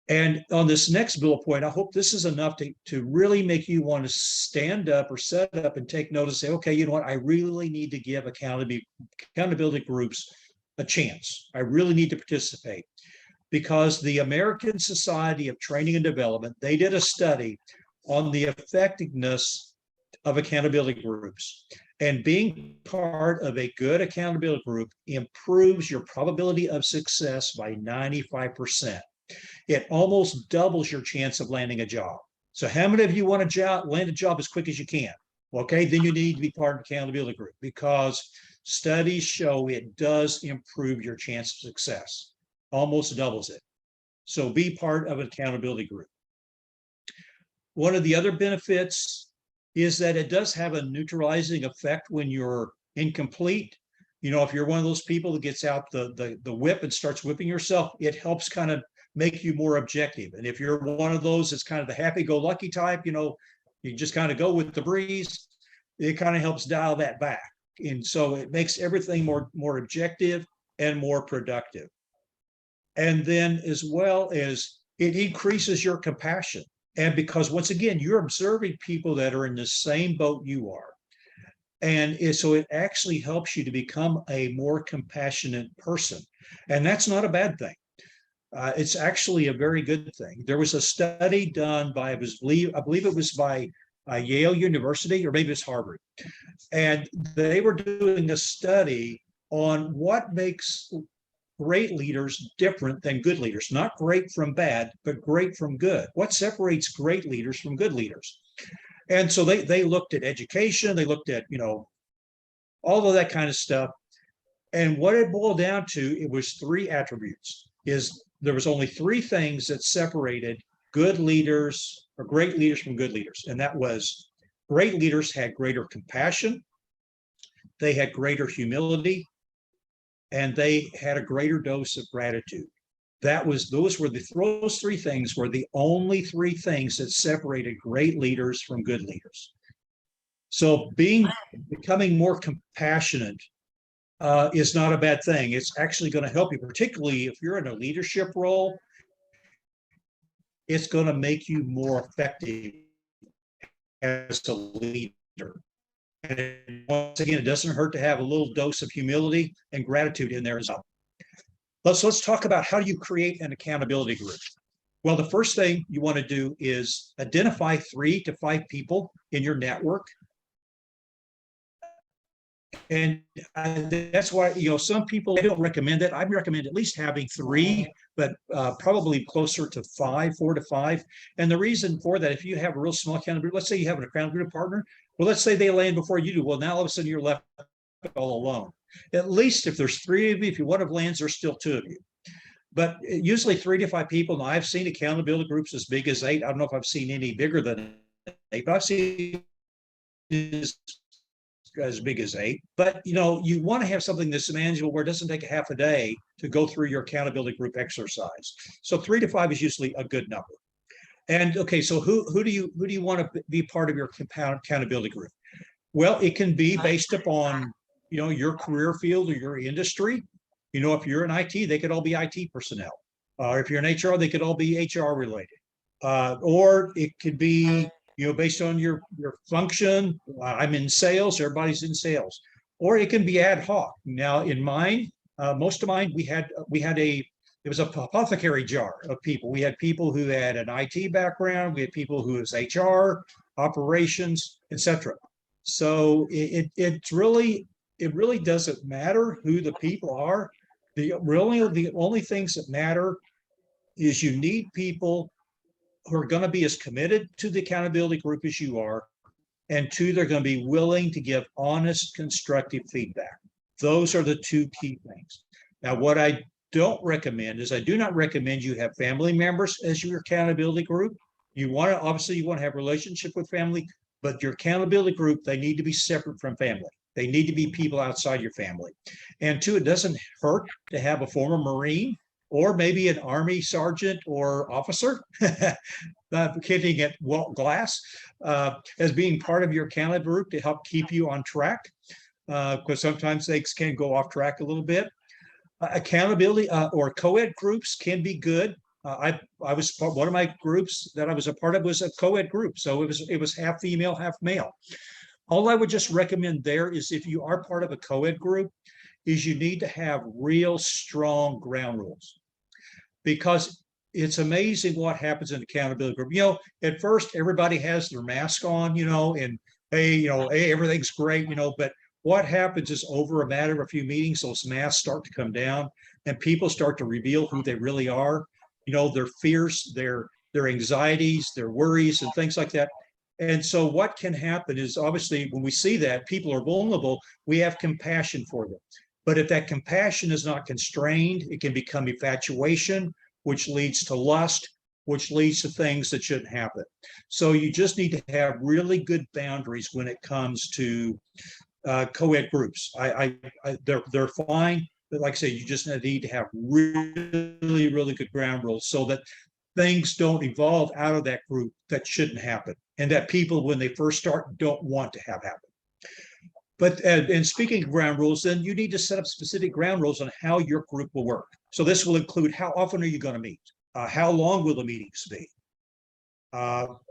And on this next bullet point, I hope this is enough to really make you want to stand up or set up and take notice, say, okay, you know what, I really need to give accountability groups a chance. I really need to participate, because the American Society of Training and Development, they did a study on the effectiveness of accountability groups. And being part of a good accountability group improves your probability of success by 95%. It almost doubles your chance of landing a job. So how many of you want to land a job as quick as you can? Okay, then you need to be part of an accountability group, because studies show it does improve your chance of success, almost doubles it. So be part of an accountability group. One of the other benefits is that it does have a neutralizing effect when you're incomplete. You know, if you're one of those people that gets out the whip and starts whipping yourself, it helps kind of make you more objective. And if you're one of those that's kind of the happy-go-lucky type, you know, you just kind of go with the breeze, it kind of helps dial that back. And so it makes everything more objective and more productive. And then as well as it increases your compassion. And because once again, you're observing people that are in the same boat you are. And so it actually helps you to become a more compassionate person. And that's not a bad thing. It's actually a very good thing. There was a study done by, I believe it was by Yale University, or maybe it's Harvard. And they were doing a study on what makes great leaders different than good leaders. Not great from bad, but great from good. What separates great leaders from good leaders? And so they looked at education, they looked at, you know, all of that kind of stuff. And what it boiled down to, it was 3 attributes. There was only 3 things that separated good leaders or great leaders from good leaders. And that was, great leaders had greater compassion, they had greater humility, and they had a greater dose of gratitude. Those 3 things were the only 3 things that separated great leaders from good leaders. So becoming more compassionate is not a bad thing. It's actually going to help you, particularly if you're in a leadership role. It's going to make you more effective as a leader. And once again, it doesn't hurt to have a little dose of humility and gratitude in there as well. Let's talk about, how do you create an accountability group? Well, the first thing you want to do is identify 3 to 5 people in your network. And that's why, you know, some people, they don't recommend it. I recommend at least having 3, but probably closer to 5, 4 to 5. And the reason for that, if you have a real small accountability, let's say you have an accountability partner, well, let's say they land before you do. Well, now all of a sudden you're left all alone. At least if there's 3 of you, if you one of lands, there's still 2 of you. But usually 3 to 5 people. Now, I've seen accountability groups as big as 8. I don't know if I've seen any bigger than 8, but I've seen as big as 8. But you know, you want to have something that's manageable, where it doesn't take a half a day to go through your accountability group exercise. So 3 to 5 is usually a good number. And okay, so who do you want to be part of your accountability group? Well, it can be based upon, you know, your career field or your industry. You know, if you're in IT, they could all be IT personnel. If you're in HR, they could all be HR related. Or it could be, you know, based on your function. I'm in sales, everybody's in sales. Or it can be ad hoc. Now, in mine, most of mine, it was a apothecary jar of people. We had people who had an IT background, we had people who was HR, operations, etc. So it really doesn't matter who the people are. The only things that matter is you need people who are going to be as committed to the accountability group as you are, And two, they're going to be willing to give honest, constructive feedback. Those are the two key things. Now, what I don't recommend is I do not recommend you have family members as your accountability group. You want to, obviously, you want to have relationship with family, but your accountability group, they need to be separate from family. They need to be people outside your family. And two, it doesn't hurt to have a former Marine or maybe an Army sergeant or officer, hitting at Walt Glass, as being part of your accountability group to help keep you on track, because sometimes things can go off track a little bit. Accountability or co-ed groups can be good. I was one of my groups that I was a part of was a co-ed group, so it was half female, half male. All I would just recommend there is if you are part of a co-ed group, is you need to have real strong ground rules, because it's amazing what happens in accountability group. You know, at first everybody has their mask on, you know, and hey, everything's great, you know, but what happens is over a matter of a few meetings, those masks start to come down and people start to reveal who they really are, you know, their fears, their anxieties, their worries and things like that. And so what can happen is obviously when we see that people are vulnerable, we have compassion for them. But if that compassion is not constrained, it can become infatuation, which leads to lust, which leads to things that shouldn't happen. So you just need to have really good boundaries when it comes to co-ed groups. They're fine, but like I say, you just need to have really, really good ground rules so that things don't evolve out of that group that shouldn't happen, and that people, when they first start, don't want to have happen. But and speaking of ground rules, then you need to set up specific ground rules on how your group will work. So this will include how often are you going to meet? How long will the meetings be?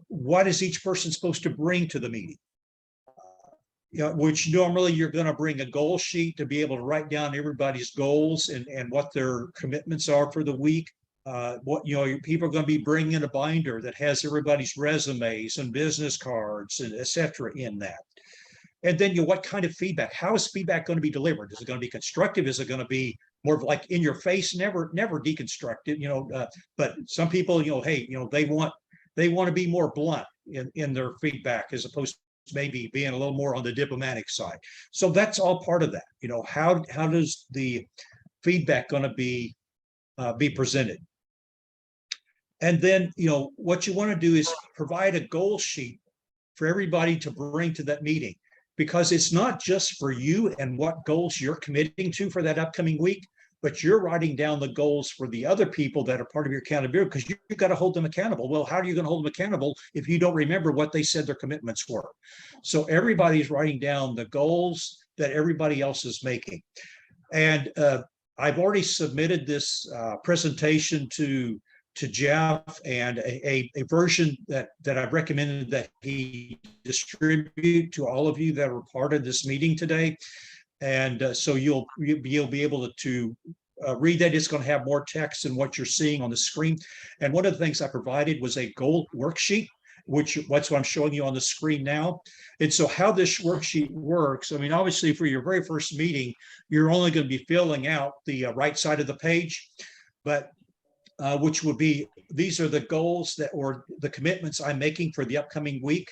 What is each person supposed to bring to the meeting? Which normally you're going to bring a goal sheet to be able to write down everybody's goals and what their commitments are for the week. People are going to be bringing a binder that has everybody's resumes and business cards and et cetera in that. And then, what kind of feedback? How is feedback going to be delivered? Is it going to be constructive? Is it going to be more like in your face, never deconstructed? But some people, hey, they want to be more blunt in their feedback as opposed to maybe being a little more on the diplomatic side. So that's all part of that. How does the feedback going to be presented? And then, what you want to do is provide a goal sheet for everybody to bring to that meeting, because it's not just for you and what goals you're committing to for that upcoming week, but you're writing down the goals for the other people that are part of your accountability, because you've got to hold them accountable. Well, how are you going to hold them accountable if you don't remember what they said their commitments were? So everybody's writing down the goals that everybody else is making. And I've already submitted this presentation to Jeff, and a version that I've recommended that he distribute to all of you that are part of this meeting today. And so you'll be able to read that. It's going to have more text than what you're seeing on the screen. And one of the things I provided was a goal worksheet, what's what I'm showing you on the screen now. And so how this worksheet works, I mean, obviously for your very first meeting, you're only going to be filling out the right side of the page, but which would be, these are the goals or the commitments I'm making for the upcoming week.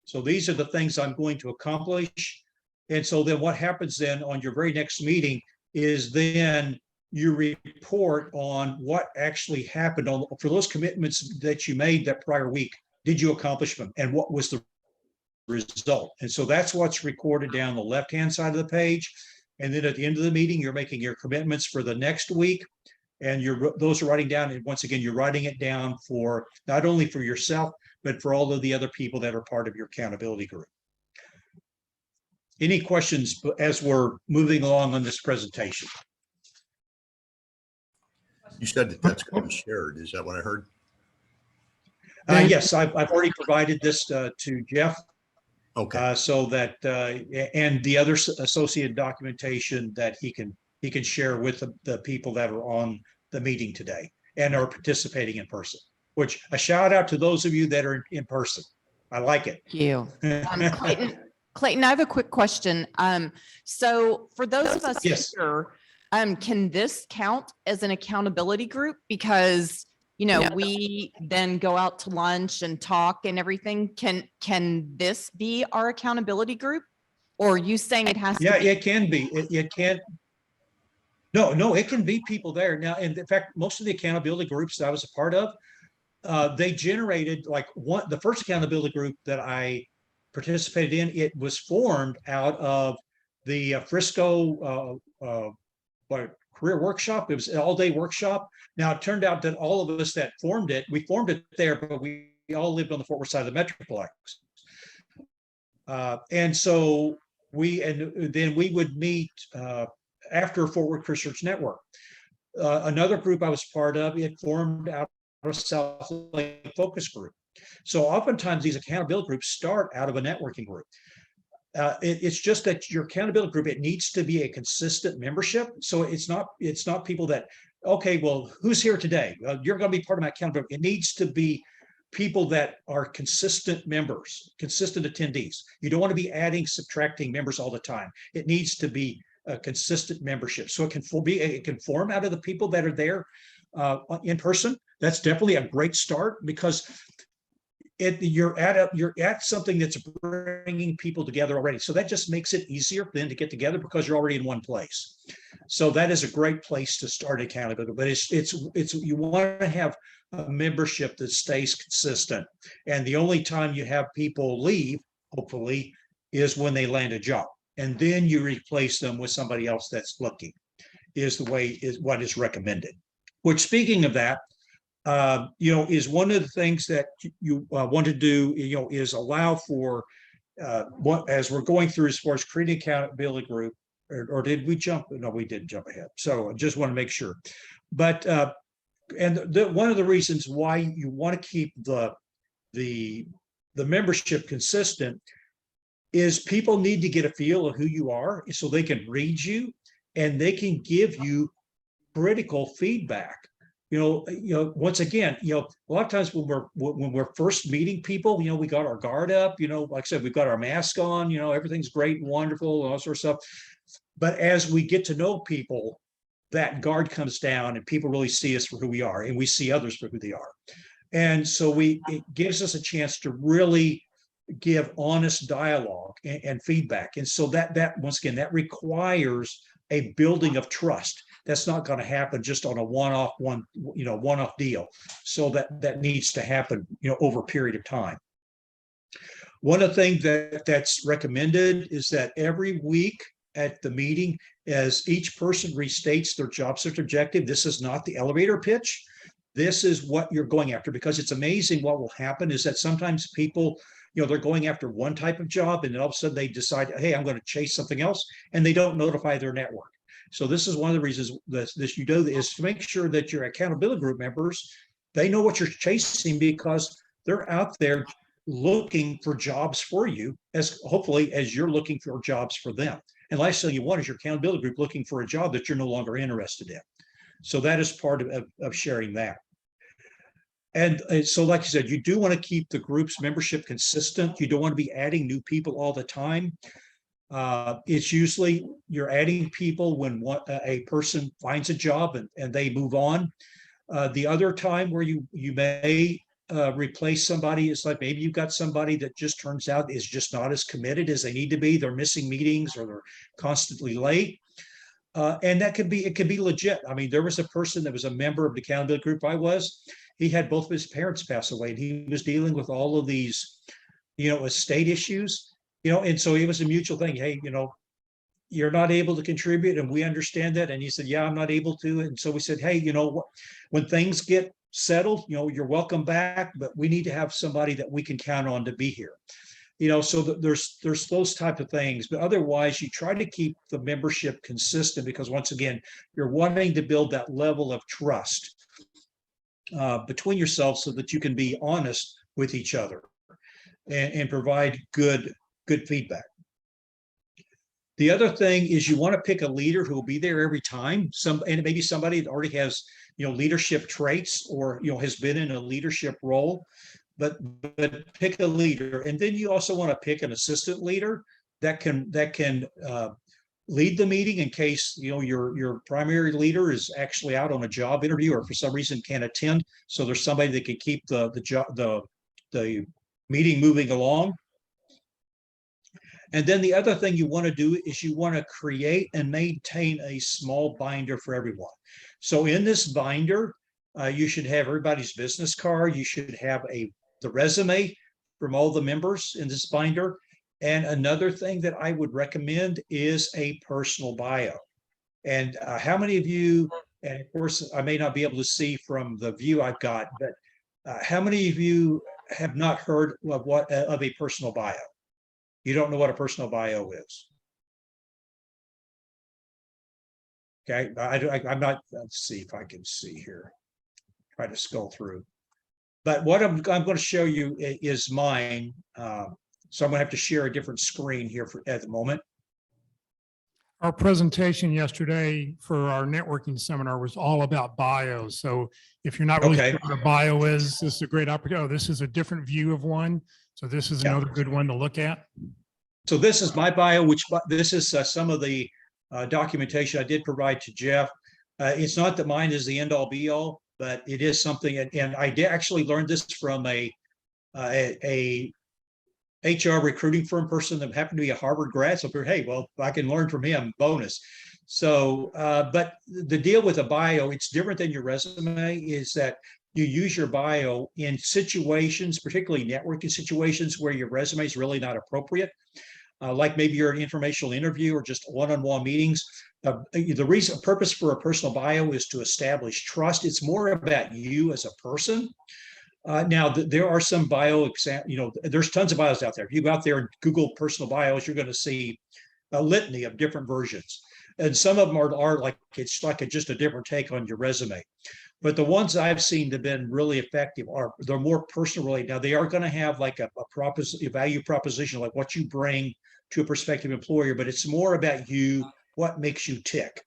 So these are the things I'm going to accomplish. And so then what happens then on your very next meeting is then you report on what actually happened for those commitments that you made that prior week. Did you accomplish them? And what was the result? And so that's what's recorded down the left-hand side of the page. And then at the end of the meeting, you're making your commitments for the next week. And those are writing down, and once again, you're writing it down for not only for yourself, but for all of the other people that are part of your accountability group. Any questions as we're moving along on this presentation? You said that's going to be shared. Is that what I heard? Yes, I've already provided this to Jeff. Okay. So that and the other associated documentation that he can share with the people that are on the meeting today and are participating in person, which a shout out to those of you that are in person. I like it. Thank you. Clayton, I have a quick question. So for those of us Yes. here, can this count as an accountability group? Because, you know, we then go out to lunch and talk and everything. Can this be our accountability group? Or are you saying it has to Yeah, be? it can be. It can. No, it can be people there. Now, and in fact, most of the accountability groups that I was a part of, they generated like the first accountability group that I participated in, it was formed out of the Frisco career workshop. It was an all-day workshop. Now it turned out that all of us that formed it, we formed it there, but we all lived on the Fort Worth side of the Metroplex. And so then we would meet after Fort Worth Research Network. Another group I was part of, it formed out of South Lake Focus Group. So oftentimes these accountability groups start out of a networking group. It's just that your accountability group, it needs to be a consistent membership. So it's not people that, okay, well, who's here today? You're going to be part of my accountability. It needs to be people that are consistent members, consistent attendees. You don't want to be adding, subtracting members all the time. It needs to be a consistent membership. So it can form out of the people that are there in person. That's definitely a great start, because you're at something that's bringing people together already. So that just makes it easier then to get together because you're already in one place. So that is a great place to start accountability. But it's you want to have a membership that stays consistent. And the only time you have people leave, hopefully, is when they land a job. And then you replace them with somebody else that's looking, is what is recommended. Which, speaking of that, is one of the things that you want to do, is allow for as we're going through as far as creating accountability group, or did we jump? No, we didn't jump ahead. So I just want to make sure. But one of the reasons why you want to keep the membership consistent is people need to get a feel of who you are so they can read you and they can give you critical feedback. Once again, a lot of times when we're first meeting people, we got our guard up, like I said, we've got our mask on, everything's great and wonderful and all sorts of stuff. But as we get to know people, that guard comes down and people really see us for who we are, and we see others for who they are. And so it gives us a chance to really give honest dialogue and feedback. And so that once again, that requires a building of trust. That's not going to happen just on a one-off deal. So that needs to happen, over a period of time. One of the things that's recommended is that every week at the meeting, as each person restates their job search objective, this is not the elevator pitch. This is what you're going after, because it's amazing what will happen is that sometimes people, they're going after one type of job and then all of a sudden they decide, hey, I'm going to chase something else, and they don't notify their network. So this is one of the reasons that you do is to make sure that your accountability group members, they know what you're chasing, because they're out there looking for jobs for you, as hopefully as you're looking for jobs for them. And last thing you want is your accountability group looking for a job that you're no longer interested in. So that is part of sharing that. And so, like you said, you do want to keep the group's membership consistent. You don't want to be adding new people all the time. It's usually you're adding people when a person finds a job and they move on. The other time where you may replace somebody is like maybe you've got somebody that just turns out is just not as committed as they need to be. They're missing meetings or they're constantly late. And it could be legit. I mean, there was a person that was a member of the accountability group he had both of his parents pass away, and he was dealing with all of these, estate issues, and so it was a mutual thing. Hey, you're not able to contribute, and we understand that. And he said, yeah, I'm not able to. And so we said, hey, when things get settled, you're welcome back, but we need to have somebody that we can count on to be here. So there's those type of things, but otherwise you try to keep the membership consistent, because once again, you're wanting to build that level of trust between yourselves so that you can be honest with each other and provide good feedback. The other thing is you want to pick a leader who will be there every time. And maybe somebody that already has, leadership traits or, has been in a leadership role, but pick a leader. And then you also want to pick an assistant leader that can lead the meeting in case, your primary leader is actually out on a job interview or for some reason can't attend. So there's somebody that can keep the meeting moving along. And then the other thing you want to do is you want to create and maintain a small binder for everyone. So in this binder, you should have everybody's business card. You should have the resume from all the members in this binder. And another thing that I would recommend is a personal bio. And how many of you, and of course, I may not be able to see from the view I've got, but how many of you have not heard of a personal bio? You don't know what a personal bio is. Okay, I'm not, let's see if I can see here. Try to scroll through. But what I'm going to show you is mine. So I'm going to have to share a different screen here at the moment. Our presentation yesterday for our networking seminar was all about bios. So if you're not really Okay. sure what a bio is, this is a great opportunity. Oh, this is a different view of one. So this is Yeah. another good one to look at. So this is my bio, which this is some of the documentation I did provide to Jeff. It's not that mine is the end all be all, but it is something. And I did actually learn this from a HR recruiting firm person that happened to be a Harvard grad. So, hey, well, I can learn from him, bonus. So, but the deal with a bio, it's different than your resume, is that you use your bio in situations, particularly networking situations where your resume is really not appropriate. Like maybe you're an informational interview or just one-on-one meetings. The purpose for a personal bio is to establish trust. It's more about you as a person. Now, there are some there's tons of bios out there. If you go out there and Google personal bios, you're going to see a litany of different versions. And some of them are like, it's like just a different take on your resume. But the ones I've seen that have been really effective they're more personal related. Now, they are going to have like a value proposition, like what you bring to a prospective employer, but it's more about you, what makes you tick.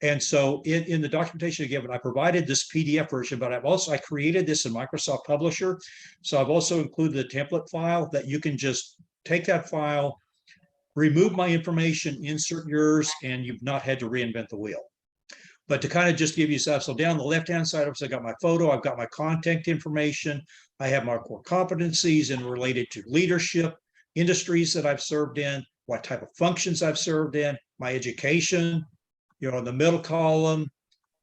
And so in the documentation again, I provided this PDF version, but I created this in Microsoft Publisher. So I've also included a template file that you can just take that file, remove my information, insert yours, and you've not had to reinvent the wheel. But to kind of just give you stuff, so down the left-hand side, I've got my photo, I've got my contact information, I have my core competencies and related to leadership, industries that I've served in, what type of functions I've served in, my education. In the middle column,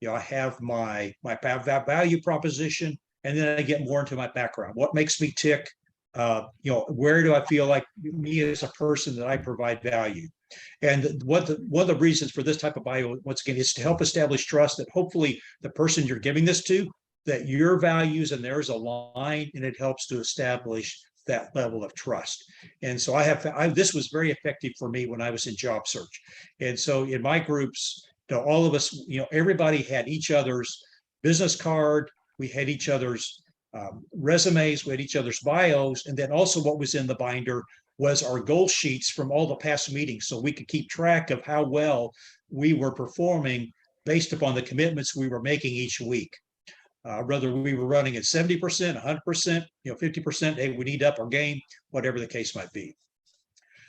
I have my value proposition, and then I get more into my background. What makes me tick? Where do I feel like me as a person that I provide value? And one of the reasons for this type of bio, once again, is to help establish trust that hopefully the person you're giving this to, that your values and theirs align, and it helps to establish that level of trust. And so this was very effective for me when I was in job search. And so in my groups, all of us, everybody had each other's business card. We had each other's resumes, we had each other's bios. And then also what was in the binder was our goal sheets from all the past meetings. So we could keep track of how well we were performing based upon the commitments we were making each week. Whether we were running at 70%, 100%, 50%, hey, we need to up our game, whatever the case might be.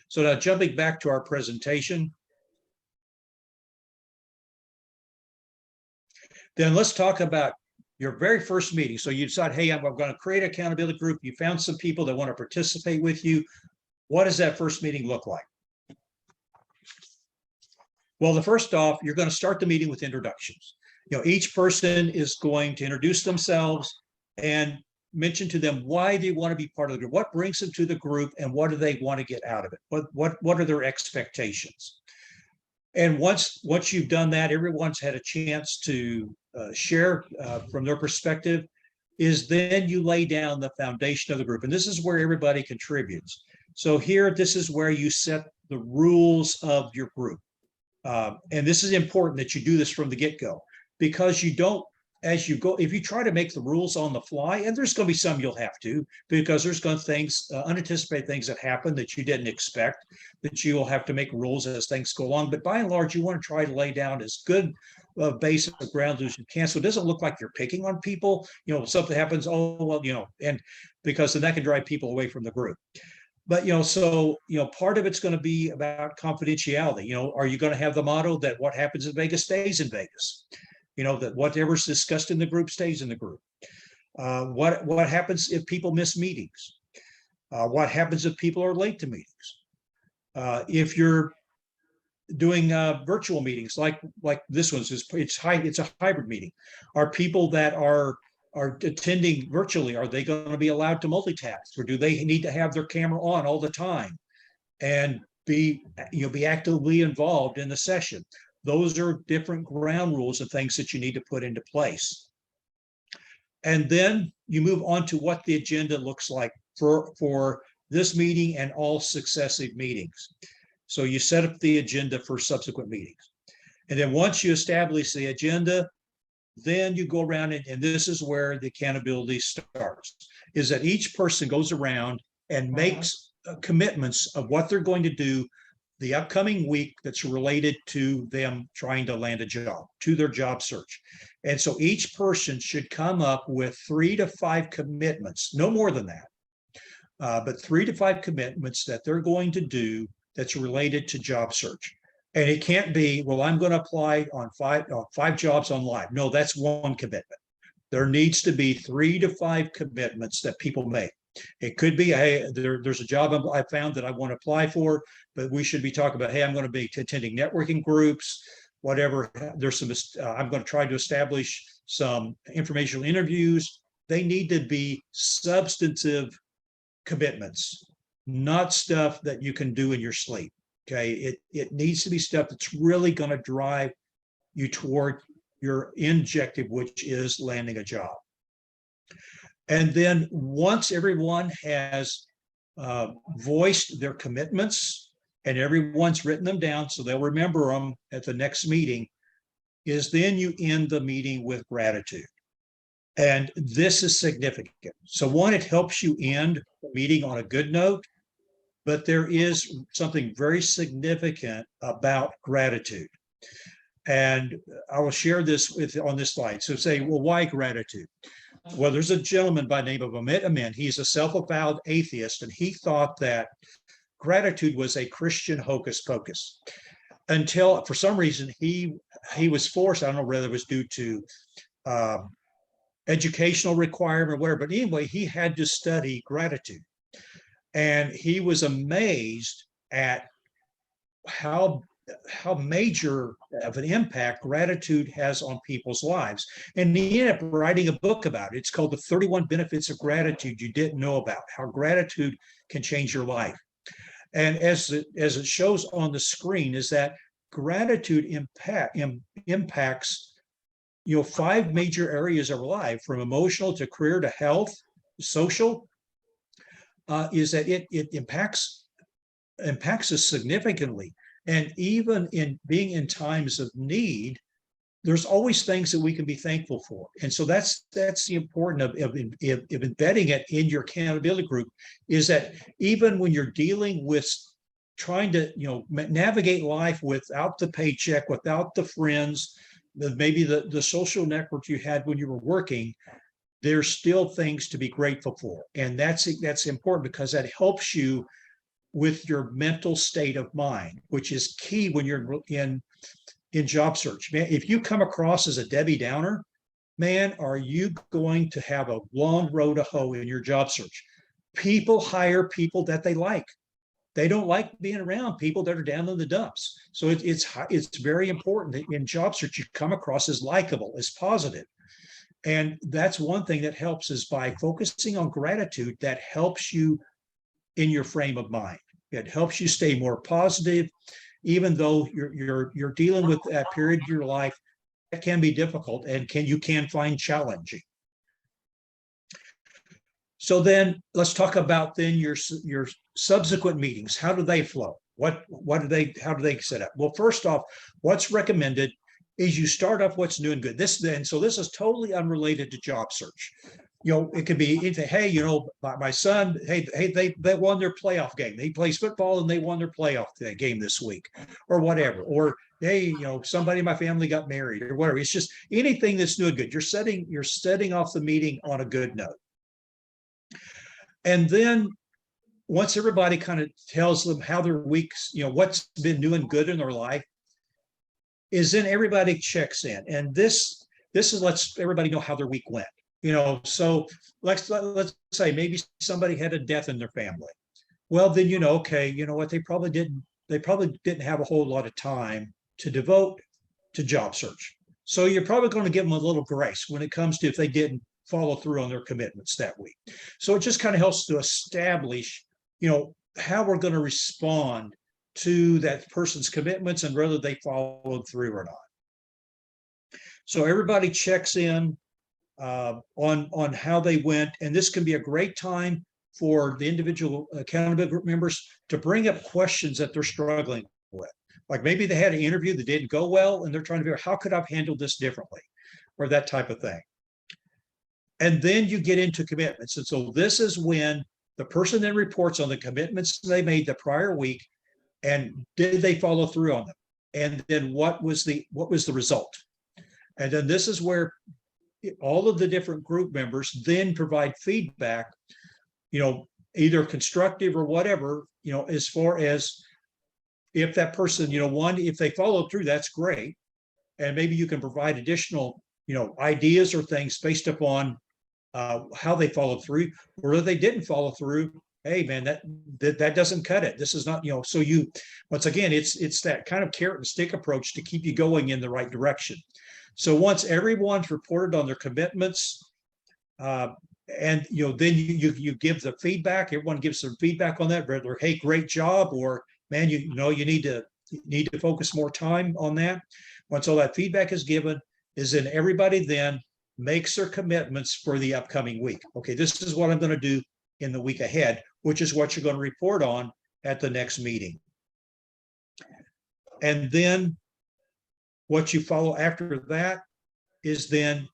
So now jumping back to our presentation, then let's talk about your very first meeting. So you decide, hey, I'm going to create an accountability group. You found some people that want to participate with you. What does that first meeting look like? Well, first off, you're going to start the meeting with introductions. Each person is going to introduce themselves and mention to them why they want to be part of the group, what brings them to the group, and what do they want to get out of it? What are their expectations? And once you've done that, everyone's had a chance to share from their perspective, is then you lay down the foundation of the group. And this is where everybody contributes. So here, this is where you set the rules of your group. And this is important that you do this from the get-go, because you don't, as you go, if you try to make the rules on the fly, and there's going to be some you'll have to, because there's going to things, unanticipated things that happen that you didn't expect, that you will have to make rules as things go along. But by and large, you want to try to lay down as good a base of ground as you can, so it doesn't look like you're picking on people. Something happens, oh well, and because then that can drive people away from the group. But, so, part of it's going to be about confidentiality. Are you going to have the motto that what happens in Vegas stays in Vegas? That whatever's discussed in the group stays in the group. What happens if people miss meetings? What happens if people are late to meetings? If you're doing virtual meetings like this one's, it's a hybrid meeting. Are people that are attending virtually, are they going to be allowed to multitask, or do they need to have their camera on all the time and be actively involved in the session? Those are different ground rules and things that you need to put into place. And then you move on to what the agenda looks like for this meeting and all successive meetings. So you set up the agenda for subsequent meetings. And then once you establish the agenda, then you go around and this is where the accountability starts, is that each person goes around and makes commitments of what they're going to do the upcoming week that's related to them trying to land a job, to their job search. And so each person should come up with 3 to 5 commitments, no more than that, but 3 to 5 commitments that they're going to do that's related to job search. And it can't be, well, I'm going to apply on 5 jobs on live. No, that's one commitment. There needs to be 3 to 5 commitments that people make. It could be, hey, there's a job I found that I want to apply for, but we should be talking about, hey, I'm going to be attending networking groups, whatever. There's some, I'm going to try to establish some informational interviews. They need to be substantive commitments, not stuff that you can do in your sleep. Okay, it needs to be stuff that's really going to drive you toward your objective, which is landing a job. And then once everyone has voiced their commitments and everyone's written them down so they'll remember them at the next meeting, is then you end the meeting with gratitude. And this is significant. So one, it helps you end the meeting on a good note. But there is something very significant about gratitude. And I will share this on this slide. So say, well, why gratitude? Well, there's a gentleman by the name of Amit Amin. He's a self-avowed atheist, and he thought that gratitude was a Christian hocus pocus until for some reason he was forced, I don't know whether it was due to educational requirement or whatever, but anyway, he had to study gratitude. And he was amazed at how major of an impact gratitude has on people's lives. And he ended up writing a book about it. It's called The 31 Benefits of Gratitude You Didn't Know About, How Gratitude Can Change Your Life. And as it shows on the screen, is that gratitude impacts 5 major areas of our life, from emotional to career to health, social. Is that it impacts us significantly. And even in being in times of need, there's always things that we can be thankful for. And so that's the importance of embedding it in your accountability group, is that even when you're dealing with trying to navigate life without the paycheck, without the friends, maybe the social network you had when you were working, there's still things to be grateful for. And that's important, because that helps you with your mental state of mind, which is key when you're in job search. Man, if you come across as a Debbie Downer, man, are you going to have a long road to hoe in your job search? People hire people that they like. They don't like being around people that are down in the dumps. So it's very important that in job search you come across as likable, as positive. And that's one thing that helps, is by focusing on gratitude, that helps you in your frame of mind. It helps you stay more positive, even though you're dealing with that period of your life that can be difficult and you can find challenging. So then let's talk about then your subsequent meetings. How do they flow? How do they set up? Well, first off, what's recommended is you start off what's new and good. So this is totally unrelated to job search. It could be anything. Hey, my son, they won their playoff game. He plays football and they won their playoff game this week, or whatever. Or hey, somebody in my family got married, or whatever. It's just anything that's new and good. You're setting off the meeting on a good note. And then once everybody kind of tells them how their weeks, what's been doing good in their life, is then everybody checks in. And this lets everybody know how their week went. So let's say maybe somebody had a death in their family. Well, then, okay, you know what, they probably didn't have a whole lot of time to devote to job search. So you're probably going to give them a little grace when it comes to if they didn't follow through on their commitments that week. So it just kind of helps to establish, how we're going to respond to that person's commitments and whether they followed through or not. So everybody checks in on how they went, and this can be a great time for the individual accountability group members to bring up questions that they're struggling with. Like maybe they had an interview that didn't go well, and they're trying to figure out how could I handle this differently, or that type of thing. And then you get into commitments, and so this is when the person then reports on the commitments they made the prior week, and did they follow through on them, and then what was the result. And then this is where all of the different group members then provide feedback, either constructive or whatever, as far as if that person, if they follow through, that's great. And maybe you can provide additional, ideas or things based upon how they followed through, or if they didn't follow through. Hey man, that doesn't cut it. This is not, so you, once again, it's that kind of carrot and stick approach to keep you going in the right direction. So once everyone's reported on their commitments, and then you give the feedback, everyone gives their feedback on that, whether, hey, great job, or man, you need to focus more time on that. Once all that feedback is given, is then everybody then makes their commitments for the upcoming week. Okay, this is what I'm going to do in the week ahead, which is what you're going to report on at the next meeting. And then what you follow after that is then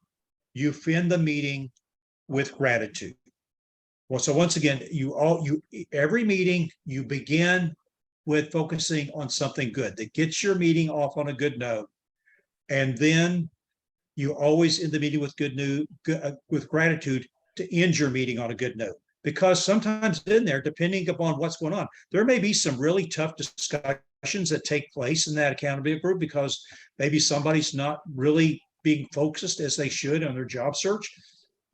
you end the meeting with gratitude. Well, so once again, every meeting you begin with focusing on something good that gets your meeting off on a good note, and then you always end the meeting with with gratitude to end your meeting on a good note. Because sometimes in there, depending upon what's going on, there may be some really tough discussions that take place in that accountability group because maybe somebody's not really being focused as they should on their job search.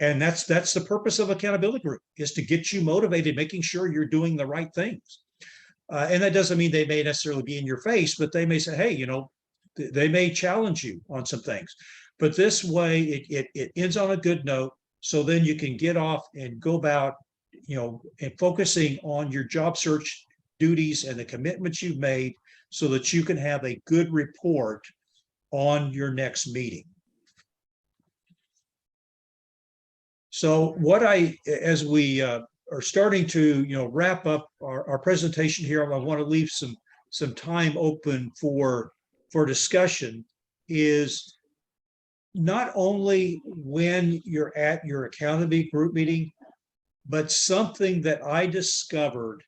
And that's the purpose of accountability group, is to get you motivated, making sure you're doing the right things. And that doesn't mean they may necessarily be in your face, but they may say, hey, they may challenge you on some things. But this way, it ends on a good note. So then you can get off and go about, and focusing on your job search duties and the commitments you've made so that you can have a good report on your next meeting. So as we are starting to, wrap up our presentation here, I want to leave some time open for discussion, is not only when you're at your accountability group meeting, but something that I discovered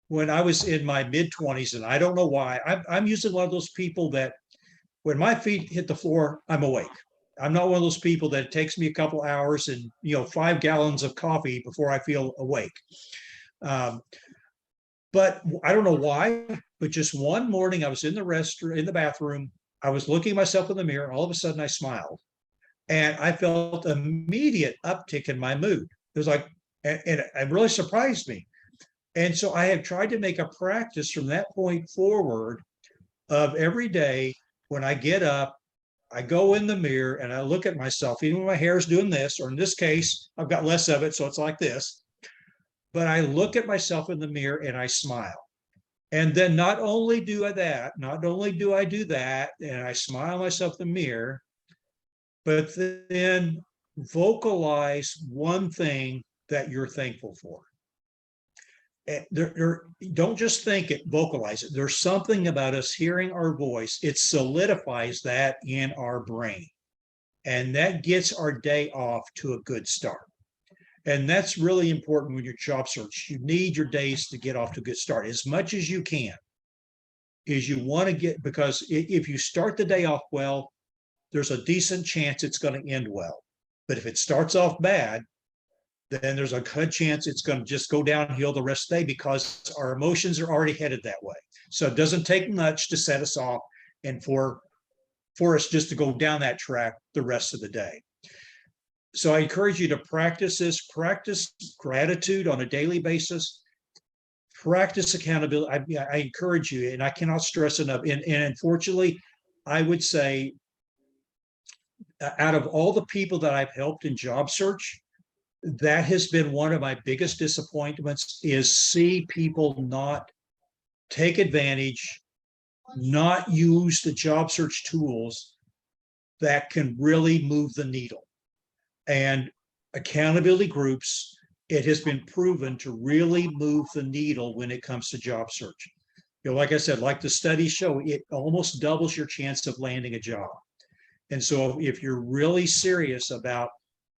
when I was in my mid-20s, and I don't know why. I'm usually one of those people that when my feet hit the floor, I'm awake. I'm not one of those people that it takes me a couple hours and 5 gallons of coffee before I feel awake. But I don't know why, but just one morning I was in the bathroom, I was looking at myself in the mirror, and all of a sudden I smiled. And I felt immediate uptick in my mood. It was like, and it really surprised me. And so I have tried to make a practice from that point forward of every day when I get up, I go in the mirror and I look at myself, even when my hair is doing this, or in this case, I've got less of it, so it's like this. But I look at myself in the mirror and I smile. And then not only do I do that, and I smile myself in the mirror, but then vocalize one thing that you're thankful for. Don't just think it, vocalize it. There's something about us hearing our voice. It solidifies that in our brain. And that gets our day off to a good start. And that's really important when you're job search. You need your days to get off to a good start as much as you can. Is you want to get, because if you start the day off well, there's a decent chance it's going to end well. But if it starts off bad, then there's a good chance it's going to just go downhill the rest of the day because our emotions are already headed that way. So it doesn't take much to set us off and for us just to go down that track the rest of the day. So I encourage you to practice this, practice gratitude on a daily basis, practice accountability. I encourage you, and I cannot stress enough. And unfortunately, I would say out of all the people that I've helped in job search, that has been one of my biggest disappointments is see people not take advantage, not use the job search tools that can really move the needle. And accountability groups, it has been proven to really move the needle when it comes to job search. You know, like I said, like the studies show, it almost doubles your chance of landing a job. And so if you're really serious about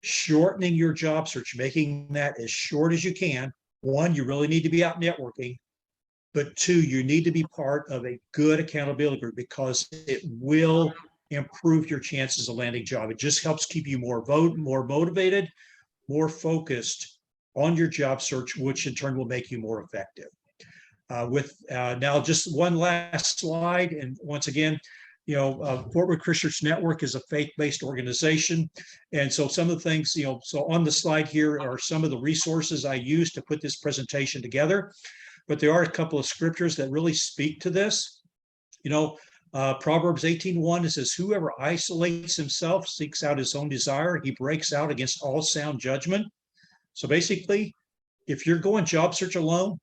shortening your job search, making that as short as you can, one, you really need to be out networking, but two, you need to be part of a good accountability group because it will improve your chances of landing a job. It just helps keep you more motivated, more focused on your job search, which in turn will make you more effective. Now just one last slide. And once again, you know, Fort Worth Christian Network is a faith-based organization. And so some of the things, you know, so on the slide here are some of the resources I used to put this presentation together, but there are a couple of scriptures that really speak to this. You know, Proverbs 18:1, it says, whoever isolates himself seeks out his own desire. He breaks out against all sound judgment. So basically, if you're going job search alone,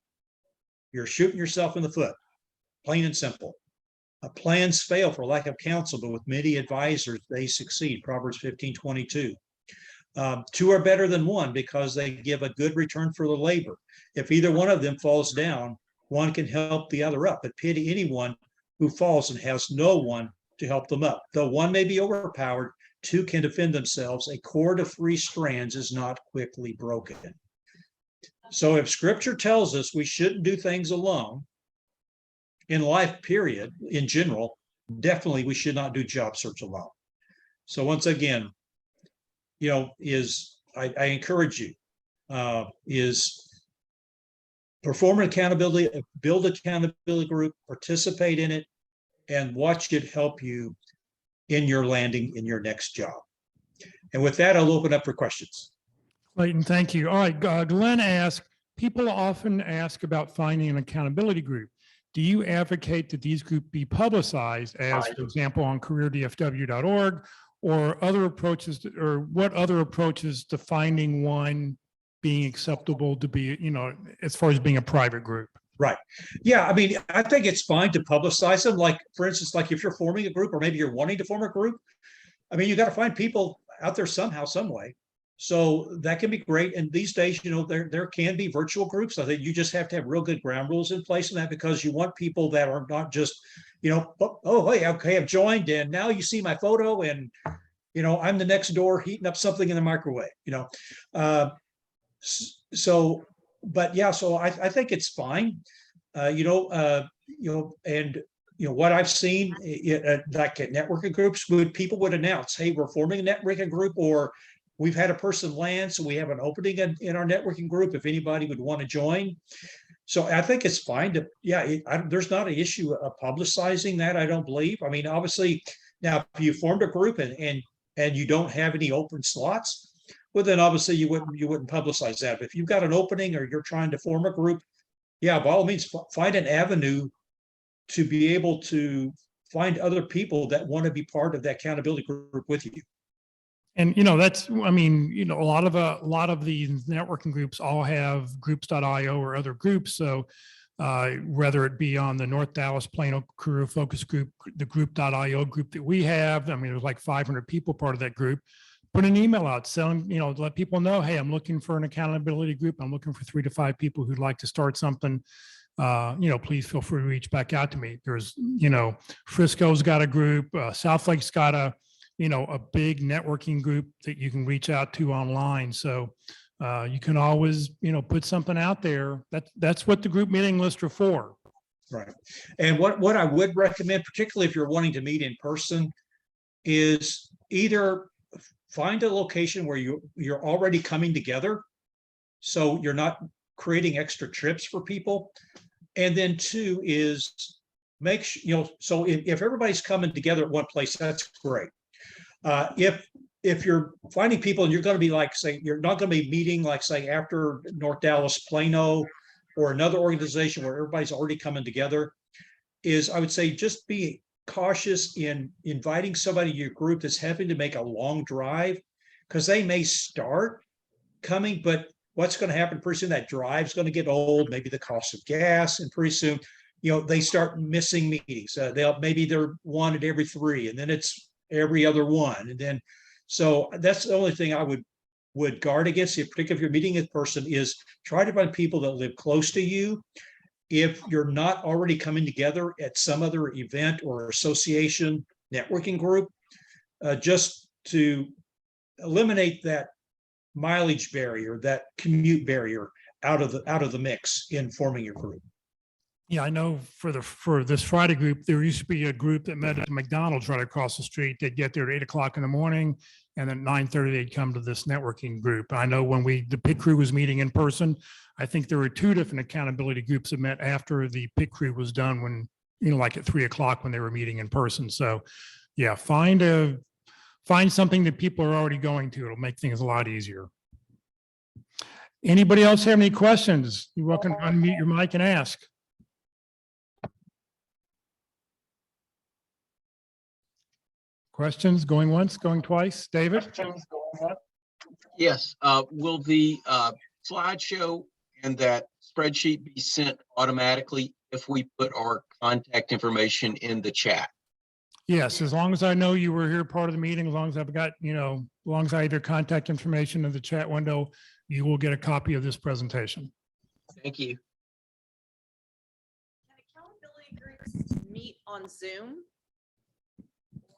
you're shooting yourself in the foot, plain and simple. Plans fail for lack of counsel, but with many advisors, they succeed. Proverbs 15:22. Two are better than one because they give a good return for the labor. If either one of them falls down, one can help the other up, but pity anyone who falls and has no one to help them up. Though one may be overpowered, two can defend themselves. A cord of 3 strands is not quickly broken. So if scripture tells us we shouldn't do things alone, in life, period, in general, definitely we should not do job search alone. So once again, you know, I encourage you, is perform an accountability, build an accountability group, participate in it, and watch it help you in your landing in your next job. And with that, I'll open up for questions. Clayton, thank you. All right, Glenn asked, people often ask about finding an accountability group. Do you advocate that these groups be publicized as, for example, on careerdfw.org or other approaches, or what other approaches to finding one being acceptable to be, you know, as far as being a private group? Right. Yeah. I mean, I think it's fine to publicize them. Like, for instance, like if you're forming a group or maybe you're wanting to form a group, I mean, you got to find people out there somehow, some way. So that can be great. And these days, you know, there can be virtual groups. I think you just have to have real good ground rules in place in that, because you want people that are not just, you know, oh, hey, okay, I've joined and now you see my photo and, you know, I'm the next door heating up something in the microwave, you know. So, but yeah, so I think it's fine. And what I've seen, like at networking groups, people would announce, hey, we're forming a networking group, or we've had a person land, so we have an opening in our networking group if anybody would want to join. So I think it's fine to, there's not an issue of publicizing that, I don't believe. I mean, obviously, now if you formed a group and you don't have any open slots, well, then obviously you wouldn't publicize that. But if you've got an opening or you're trying to form a group, yeah, by all means, find an avenue to be able to find other people that want to be part of that accountability group with you. And, you know, that's, I mean, you know, a lot of these networking groups all have groups.io or other groups. So whether it be on the North Dallas Plano Career Focus Group, the group.io group that we have, I mean, there's like 500 people part of that group. Put an email out, selling, you know, let people know, hey, I'm looking for an accountability group. I'm looking for 3 to 5 people who'd like to start something. You know, please feel free to reach back out to me. There's, you know, Frisco's got a group, Southlake's got a big networking group that you can reach out to online. So you can always, you know, put something out there. That's what the group meeting lists are for. Right. And what I would recommend, particularly if you're wanting to meet in person, is either find a location where you're already coming together So you're not creating extra trips for people. And then two is make sure, so if everybody's coming together at one place, that's great. If you're finding people and you're going to be like, say, you're not going to be meeting like, say, after North Dallas, Plano, or another organization where everybody's already coming together, is I would say just be cautious in inviting somebody to your group that's having to make a long drive, because they may start coming, but what's going to happen pretty soon, that drive's going to get old, maybe the cost of gas, and pretty soon, they start missing meetings. Maybe they're wanted every 3, and then it's every other one. And then, so that's the only thing I would guard against, particularly if you're meeting in person, is try to find people that live close to you. If you're not already coming together at some other event or association networking group, just to eliminate that mileage barrier, that commute barrier out of the mix in forming your group. Yeah, I know for this Friday group, there used to be a group that met at McDonald's right across the street. They'd get there at 8 o'clock in the morning, and then 9:30 they'd come to this networking group. I know when the pit crew was meeting in person, I think there were 2 different accountability groups that met after the pit crew was done, when, like at 3 o'clock when they were meeting in person. So yeah, find something that people are already going to. It'll make things a lot easier. Anybody else have any questions? You're welcome to unmute your mic and ask. Questions going once, going twice? David? Yes. Will the slideshow and that spreadsheet be sent automatically if we put our contact information in the chat? Yes, as long as I know you were here part of the meeting, as long as I've got, as long as I have your contact information in the chat window, you will get a copy of this presentation. Thank you. Can accountability groups meet on Zoom?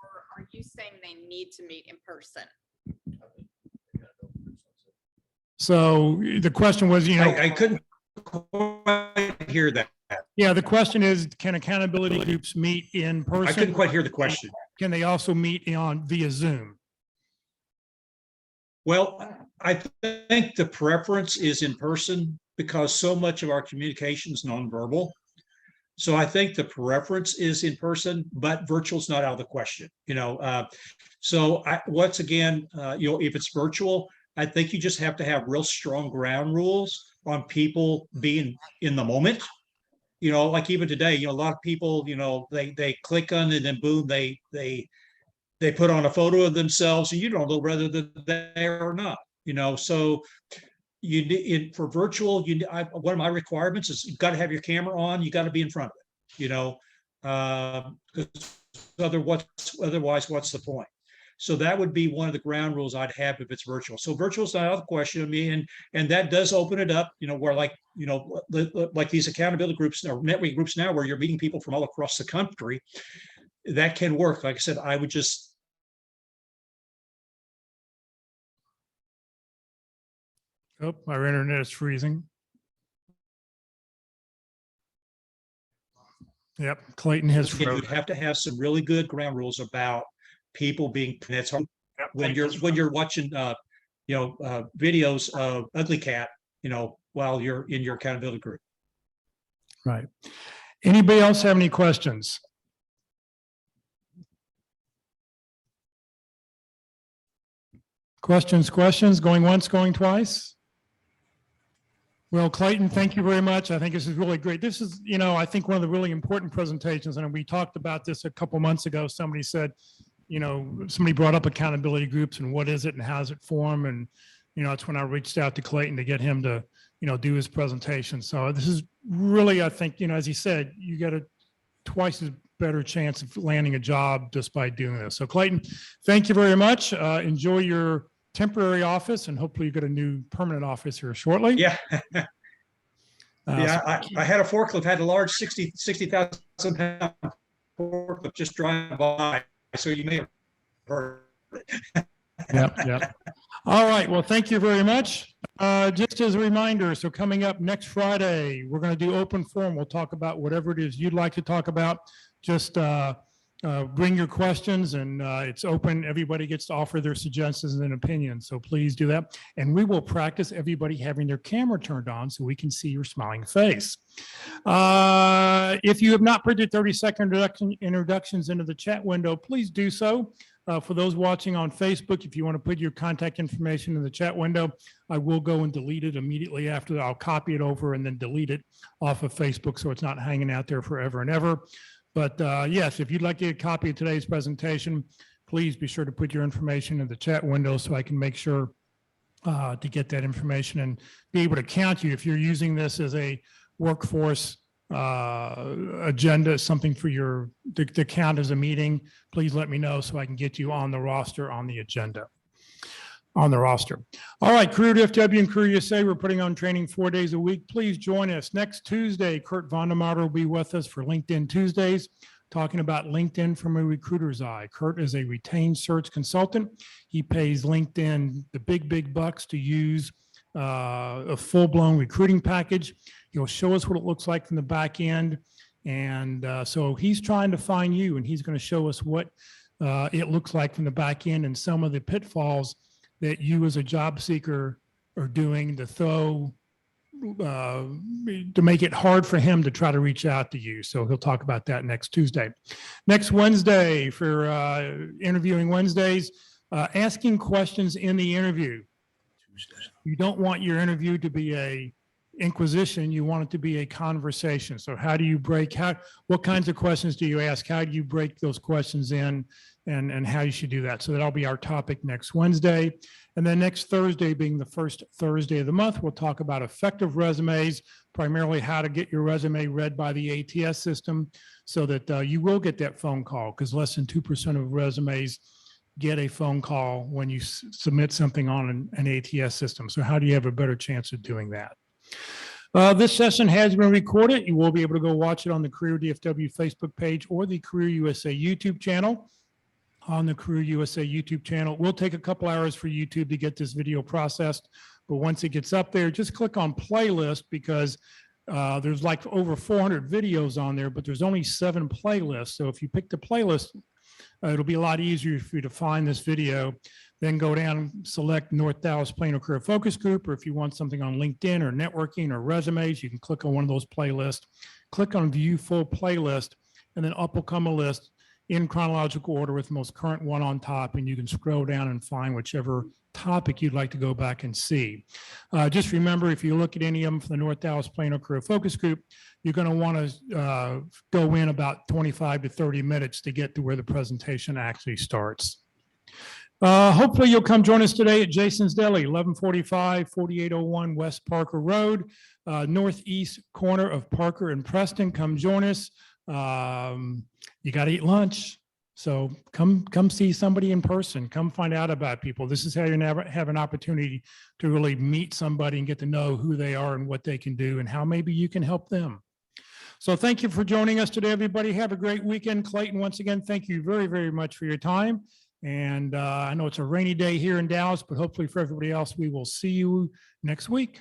Or are you saying they need to meet in person? So the question was, I couldn't quite hear that. Yeah, the question is, can accountability groups meet in person? I couldn't quite hear the question. Can they also meet via Zoom? Well, I think the preference is in person, because so much of our communication is nonverbal. So I think the preference is in person, but virtual is not out of the question. Once again, if it's virtual, I think you just have to have real strong ground rules on people being in the moment. Like even today, a lot of people, they click on it and then boom, they put on a photo of themselves, and you don't know whether they're there or not. So for virtual, one of my requirements is you've got to have your camera on, you got to be in front of it. Otherwise, what's the point? So that would be one of the ground rules I'd have if it's virtual. So virtual is not out of the question. I mean, and that does open it up, where like these accountability groups or networking groups now, where you're meeting people from all across the country, that can work. Like I said, I would just. Oh, our internet is freezing. Yep, Clayton has. You'd have to have some really good ground rules about people being. That's hard when you're watching, videos of Ugly Cat, while you're in your accountability group. Right. Anybody else have any questions? Questions, going once, going twice? Well, Clayton, thank you very much. I think this is really great. This is, I think one of the really important presentations, and we talked about this a couple months ago. Somebody said, somebody brought up accountability groups and what is it and how does it form? And, it's when I reached out to Clayton to get him to, do his presentation. So this is really, I think, as he said, you get a twice as better chance of landing a job just by doing this. So Clayton, thank you very much. Enjoy your temporary office, and hopefully you get a new permanent office here shortly. Yeah. I had a forklift, had a large 60,000 pound forklift just drive by. So you may have heard it. Yeah. All right. Well, thank you very much. Just as a reminder, so coming up next Friday, we're going to do open forum. We'll talk about whatever it is you'd like to talk about. Just bring your questions, and it's open. Everybody gets to offer their suggestions and opinions. So please do that. And we will practice everybody having their camera turned on so we can see your smiling face. If you have not put your 30-second introductions into the chat window, please do so. For those watching on Facebook, if you want to put your contact information in the chat window, I will go and delete it immediately after. I'll copy it over and then delete it off of Facebook so it's not hanging out there forever and ever. But yes, if you'd like to get a copy of today's presentation, please be sure to put your information in the chat window so I can make sure to get that information and be able to count you. If you're using this as a workforce agenda, something for your to count as a meeting, please let me know so I can get you on the roster, on the agenda. On the roster. All right, Career DFW and Career USA, we're putting on training 4 days a week. Please join us. Next Tuesday, Kurt Vondermatter will be with us for LinkedIn Tuesdays, talking about LinkedIn from a recruiter's eye. Kurt is a retained search consultant. He pays LinkedIn the big bucks to use a full-blown recruiting package. He'll show us what it looks like from the back end. And so he's trying to find you, and he's going to show us what it looks like from the back end and some of the pitfalls that you as a job seeker are doing to make it hard for him to try to reach out to you. So he'll talk about that next Tuesday. Next Wednesday for interviewing Wednesdays, asking questions in the interview. You don't want your interview to be a inquisition. You want it to be a conversation. So how do you what kinds of questions do you ask? How do you break those questions in, and how you should do that? So that'll be our topic next Wednesday. And then next Thursday, being the first Thursday of the month, we'll talk about effective resumes, primarily how to get your resume read by the ATS system so that you will get that phone call, because less than 2% of resumes get a phone call when you submit something on an ATS system. So how do you have a better chance of doing that? This session has been recorded. You will be able to go watch it on the Career DFW Facebook page or the Career USA YouTube channel. On the Career USA YouTube channel, it will take a couple hours for YouTube to get this video processed, but once it gets up there, just click on playlist, because there's like over 400 videos on there, but there's only 7 playlists. So if you pick the playlist, it'll be a lot easier for you to find this video. Then go down, select North Dallas Plano Career Focus Group, or if you want something on LinkedIn or networking or resumes, you can click on one of those playlists, click on View Full Playlist, and then up will come a list in chronological order with the most current one on top, and you can scroll down and find whichever topic you'd like to go back and see. Just remember, if you look at any of them from the North Dallas Plano Career Focus Group, you're going to want to go in about 25 to 30 minutes to get to where the presentation actually starts. Hopefully you'll come join us today at Jason's Deli, 1145 4801 West Parker Road, northeast corner of Parker and Preston. Come join us. You got to eat lunch. So come see somebody in person. Come find out about people. This is how you have an opportunity to really meet somebody and get to know who they are and what they can do and how maybe you can help them. So thank you for joining us today, everybody. Have a great weekend. Clayton, once again, thank you very much for your time. And I know it's a rainy day here in Dallas, but hopefully for everybody else, we will see you next week.